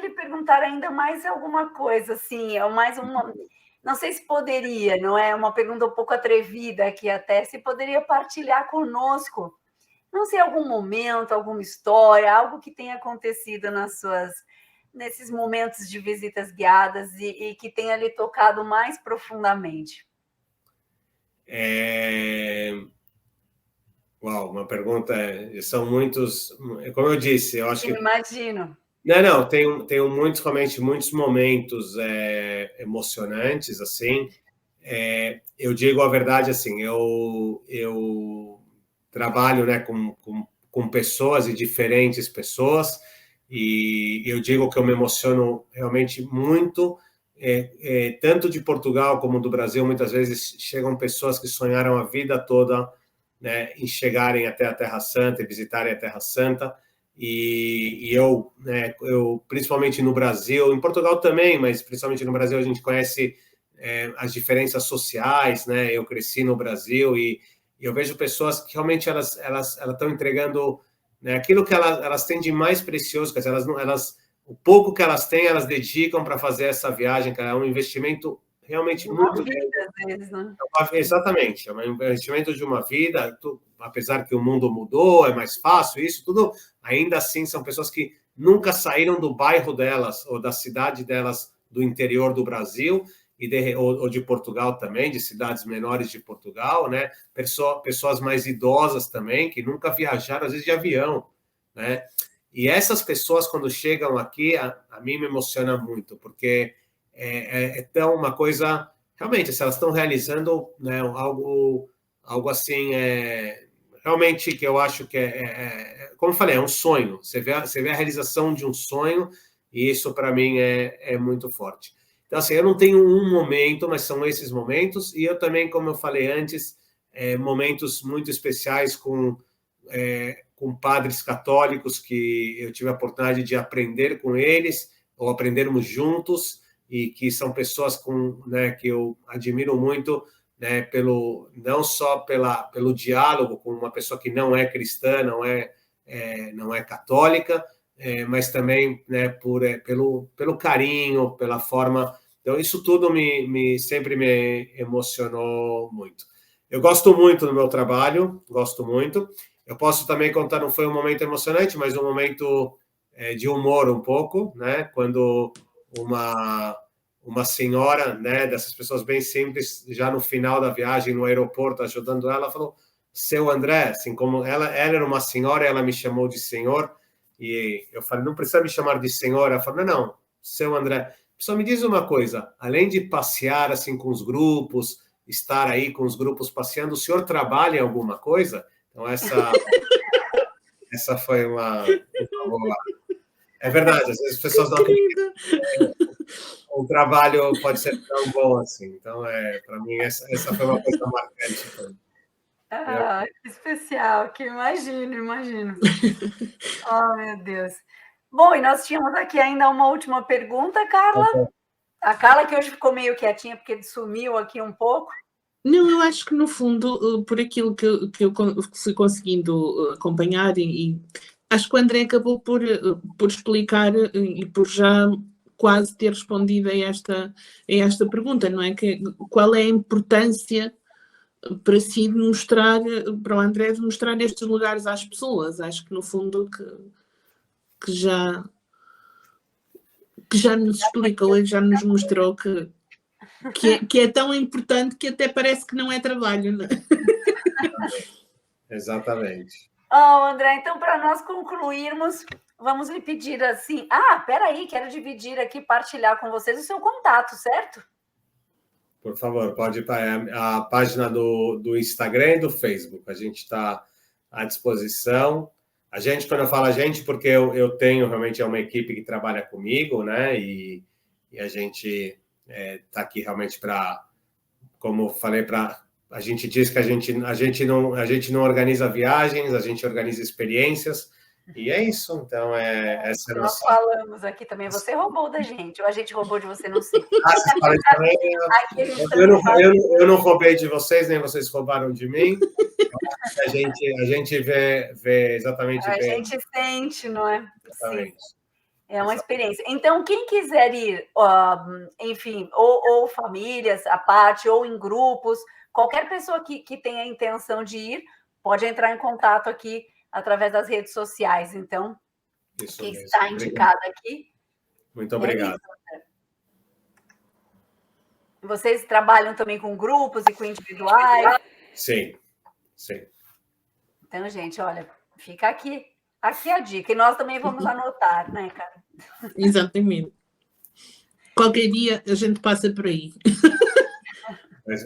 lhe perguntar ainda mais alguma coisa, assim, mais uma, não sei se poderia, não é uma pergunta um pouco atrevida aqui até, se poderia partilhar conosco, não sei, algum momento, alguma história, algo que tenha acontecido nesses momentos de visitas guiadas e que tenha lhe tocado mais profundamente. Uau, uma pergunta, são muitos, como eu disse, eu acho que... Imagino. Não, tenho realmente muitos momentos emocionantes, assim. Eu digo a verdade, assim, eu trabalho, né, com pessoas e diferentes pessoas, e eu digo que eu me emociono realmente muito, tanto de Portugal como do Brasil. Muitas vezes chegam pessoas que sonharam a vida toda, né, em chegarem até a Terra Santa e visitarem a Terra Santa, e eu, né, principalmente no Brasil, em Portugal também, mas principalmente no Brasil a gente conhece as diferenças sociais, né? Eu cresci no Brasil e eu vejo pessoas que realmente elas estão entregando, né, aquilo que elas têm de mais precioso, quer dizer, o pouco que elas têm, elas dedicam para fazer essa viagem, que é um investimento realmente muito grande. Às vezes, né? Exatamente, é um investimento de uma vida, apesar que o mundo mudou, é mais fácil, isso tudo, ainda assim são pessoas que nunca saíram do bairro delas ou da cidade delas, do interior do Brasil, ou de Portugal também, de cidades menores de Portugal, né? Pessoas mais idosas também, que nunca viajaram, às vezes de avião, né? E essas pessoas, quando chegam aqui, a mim me emociona muito, porque é tão uma coisa, realmente, se elas estão realizando, né, algo assim, realmente que eu acho que como eu falei, é um sonho. Você vê a realização de um sonho, e isso para mim é muito forte. Então, assim, eu não tenho um momento, mas são esses momentos, e eu também, como eu falei antes, momentos muito especiais com padres católicos que eu tive a oportunidade de aprender com eles, ou aprendermos juntos, e que são pessoas né, que eu admiro muito, né, não só pelo diálogo com uma pessoa que não é cristã, não é católica, mas também, né, pelo carinho, pela forma. Então, isso tudo sempre me emocionou muito. Eu gosto muito do meu trabalho, gosto muito. Eu posso também contar, não foi um momento emocionante, mas um momento de humor um pouco, né? Quando uma senhora, né, dessas pessoas bem simples, já no final da viagem, no aeroporto, ajudando ela, falou: seu André, assim como ela era uma senhora, ela me chamou de senhor, e eu falei: não precisa me chamar de senhora. Ela falou: não, seu André, só me diz uma coisa, além de passear assim com os grupos, estar aí com os grupos passeando, o senhor trabalha em alguma coisa? Então, essa foi uma boa. É verdade, às vezes as pessoas não acreditam que o trabalho pode ser tão bom assim. Então, para mim, essa foi uma coisa marcante também. Que especial, que imagino. Oh, meu Deus. Bom, e nós tínhamos aqui ainda uma última pergunta, Carla. A Carla, que hoje ficou meio quietinha, porque sumiu aqui um pouco. Não, eu acho que no fundo, por aquilo que eu fui conseguindo acompanhar, e acho que o André acabou por explicar e por já quase ter respondido a esta pergunta, não é? Qual é a importância para si de mostrar, para o André, de mostrar estes lugares às pessoas? Acho que no fundo que já nos explicou e já nos mostrou que é tão importante que até parece que não é trabalho, não é? Exatamente. André, então, para nós concluirmos, vamos lhe pedir assim... peraí, quero dividir aqui, partilhar com vocês o seu contato, certo? Por favor, pode ir para a página do Instagram e do Facebook. A gente está à disposição. A gente, quando eu falo a gente, porque eu tenho realmente uma equipe que trabalha comigo, né? E a gente está aqui realmente para, como eu falei, para a gente diz que a gente não organiza viagens, a gente organiza experiências, e é isso. Então, essa é a Nós nossa. falamos aqui também, você roubou da gente, ou a gente roubou de você, não sei. Vocês falam isso também? Aqui a gente também fala. Eu não roubei de vocês, nem vocês roubaram de mim. A gente vê exatamente. A gente sente, não é? Sim. Exatamente. É uma experiência. Então, quem quiser ir, enfim, ou famílias à parte, ou em grupos, qualquer pessoa que tenha a intenção de ir, pode entrar em contato aqui através das redes sociais. Então, Isso que mesmo. está indicado aqui. Muito obrigado. Vocês trabalham também com grupos e com individuais? Sim, sim. Então, gente, olha, fica aqui a dica. E nós também vamos anotar, né, cara? Exatamente. Qualquer dia a gente passa por aí.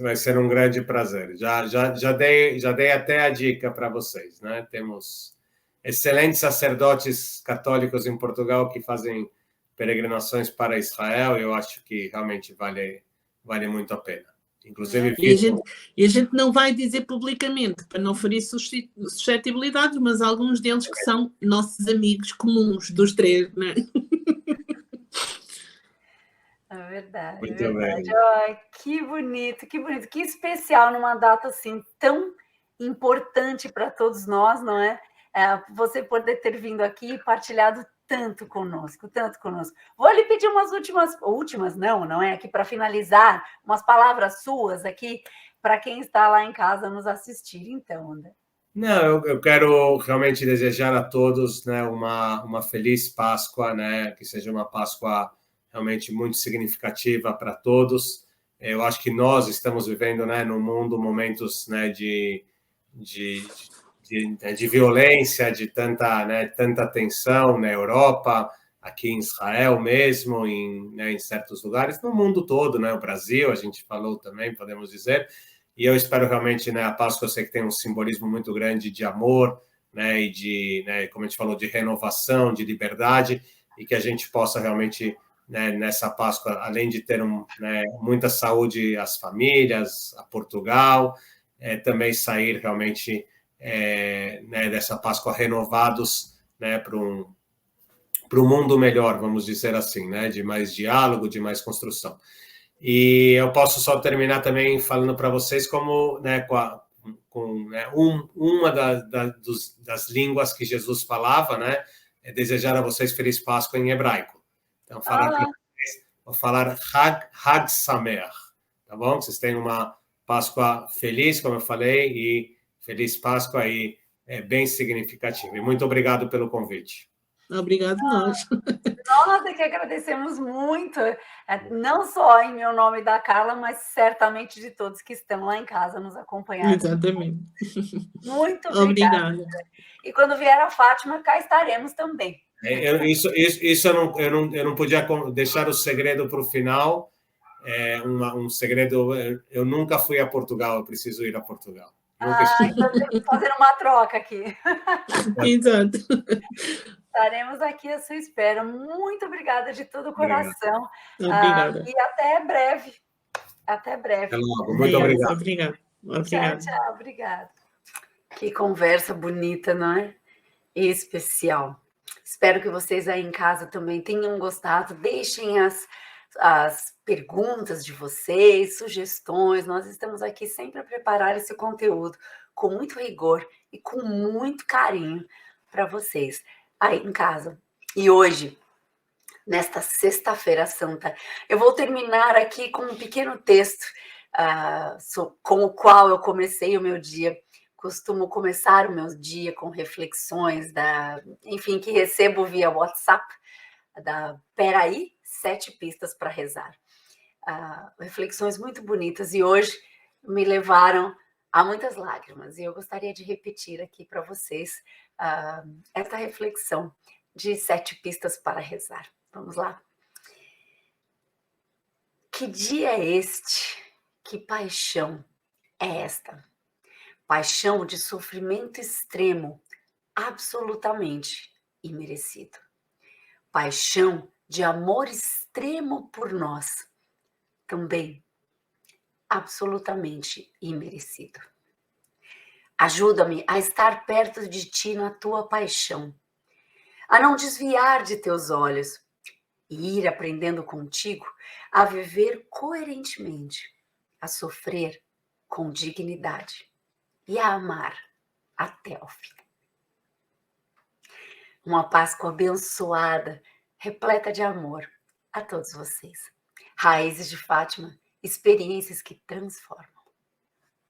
Vai ser um grande prazer. Já dei até a dica para vocês, né? Temos excelentes sacerdotes católicos em Portugal que fazem peregrinações para Israel. Eu acho que realmente vale muito a pena. Inclusive, e a gente não vai dizer publicamente para não ferir suscetibilidades, mas alguns deles que são nossos amigos comuns dos três, né? É verdade, muito é verdade. bem. Ai, que bonito, que especial numa data assim tão importante para todos nós, não é? Você poder ter vindo aqui e partilhado tanto conosco, tanto conosco. Vou lhe pedir umas últimas não é? Aqui para finalizar, umas palavras suas aqui para quem está lá em casa nos assistir, então, André. Não, eu quero realmente desejar a todos, né, uma feliz Páscoa, né, que seja uma Páscoa realmente muito significativa para todos. Eu acho que nós estamos vivendo, né, no mundo momentos, né, de violência, de tanta tensão na Europa, aqui em Israel mesmo, em certos lugares, no mundo todo, né, o Brasil, a gente falou também, podemos dizer. E eu espero realmente, né, a Páscoa, eu sei que tem um simbolismo muito grande de amor, né, e de, né, como a gente falou, de renovação, de liberdade, e que a gente possa realmente, né, nessa Páscoa, além de ter muita saúde às famílias, a Portugal, também sair realmente né, dessa Páscoa renovados, né, para um mundo melhor, vamos dizer assim, né, de mais diálogo, de mais construção. E eu posso só terminar também falando para vocês como, né, uma das línguas que Jesus falava, né, é desejar a vocês feliz Páscoa em hebraico. Então, vou falar Hag Sameach, tá bom? Vocês tenham uma Páscoa feliz, como eu falei, e feliz Páscoa aí é bem significativo. E muito obrigado pelo convite. Obrigado nós. Nós é que agradecemos muito, não só em meu nome da Carla, mas certamente de todos que estão lá em casa nos acompanhando. Exatamente. Muito obrigada. E quando vier a Fátima, cá estaremos também. Isso eu não podia deixar o segredo para o final. Um segredo, eu nunca fui a Portugal, eu preciso ir a Portugal. Então temos que fazer uma troca aqui. Exato. Estaremos aqui à sua espera. Muito obrigada de todo o coração. Obrigada. E até breve. Até breve. Até logo. Muito obrigado. Obrigada. Tchau, obrigada. Que conversa bonita, não é? Especial. Espero que vocês aí em casa também tenham gostado. Deixem as perguntas de vocês, sugestões. Nós estamos aqui sempre a preparar esse conteúdo com muito rigor e com muito carinho para vocês aí em casa. E hoje, nesta Sexta-feira Santa, eu vou terminar aqui com um pequeno texto com o qual eu comecei o meu dia. Costumo começar o meu dia com reflexões enfim, que recebo via WhatsApp, Peraí, 7 pistas para rezar. Reflexões muito bonitas e hoje me levaram a muitas lágrimas. E eu gostaria de repetir aqui para vocês esta reflexão de 7 pistas para rezar. Vamos lá? Que dia é este? Que paixão é esta? Paixão de sofrimento extremo, absolutamente imerecido. Paixão de amor extremo por nós, também absolutamente imerecido. Ajuda-me a estar perto de ti na tua paixão, a não desviar de teus olhos e ir aprendendo contigo a viver coerentemente, a sofrer com dignidade e a amar até o fim. Uma Páscoa abençoada, repleta de amor a todos vocês. Raízes de Fátima, experiências que transformam.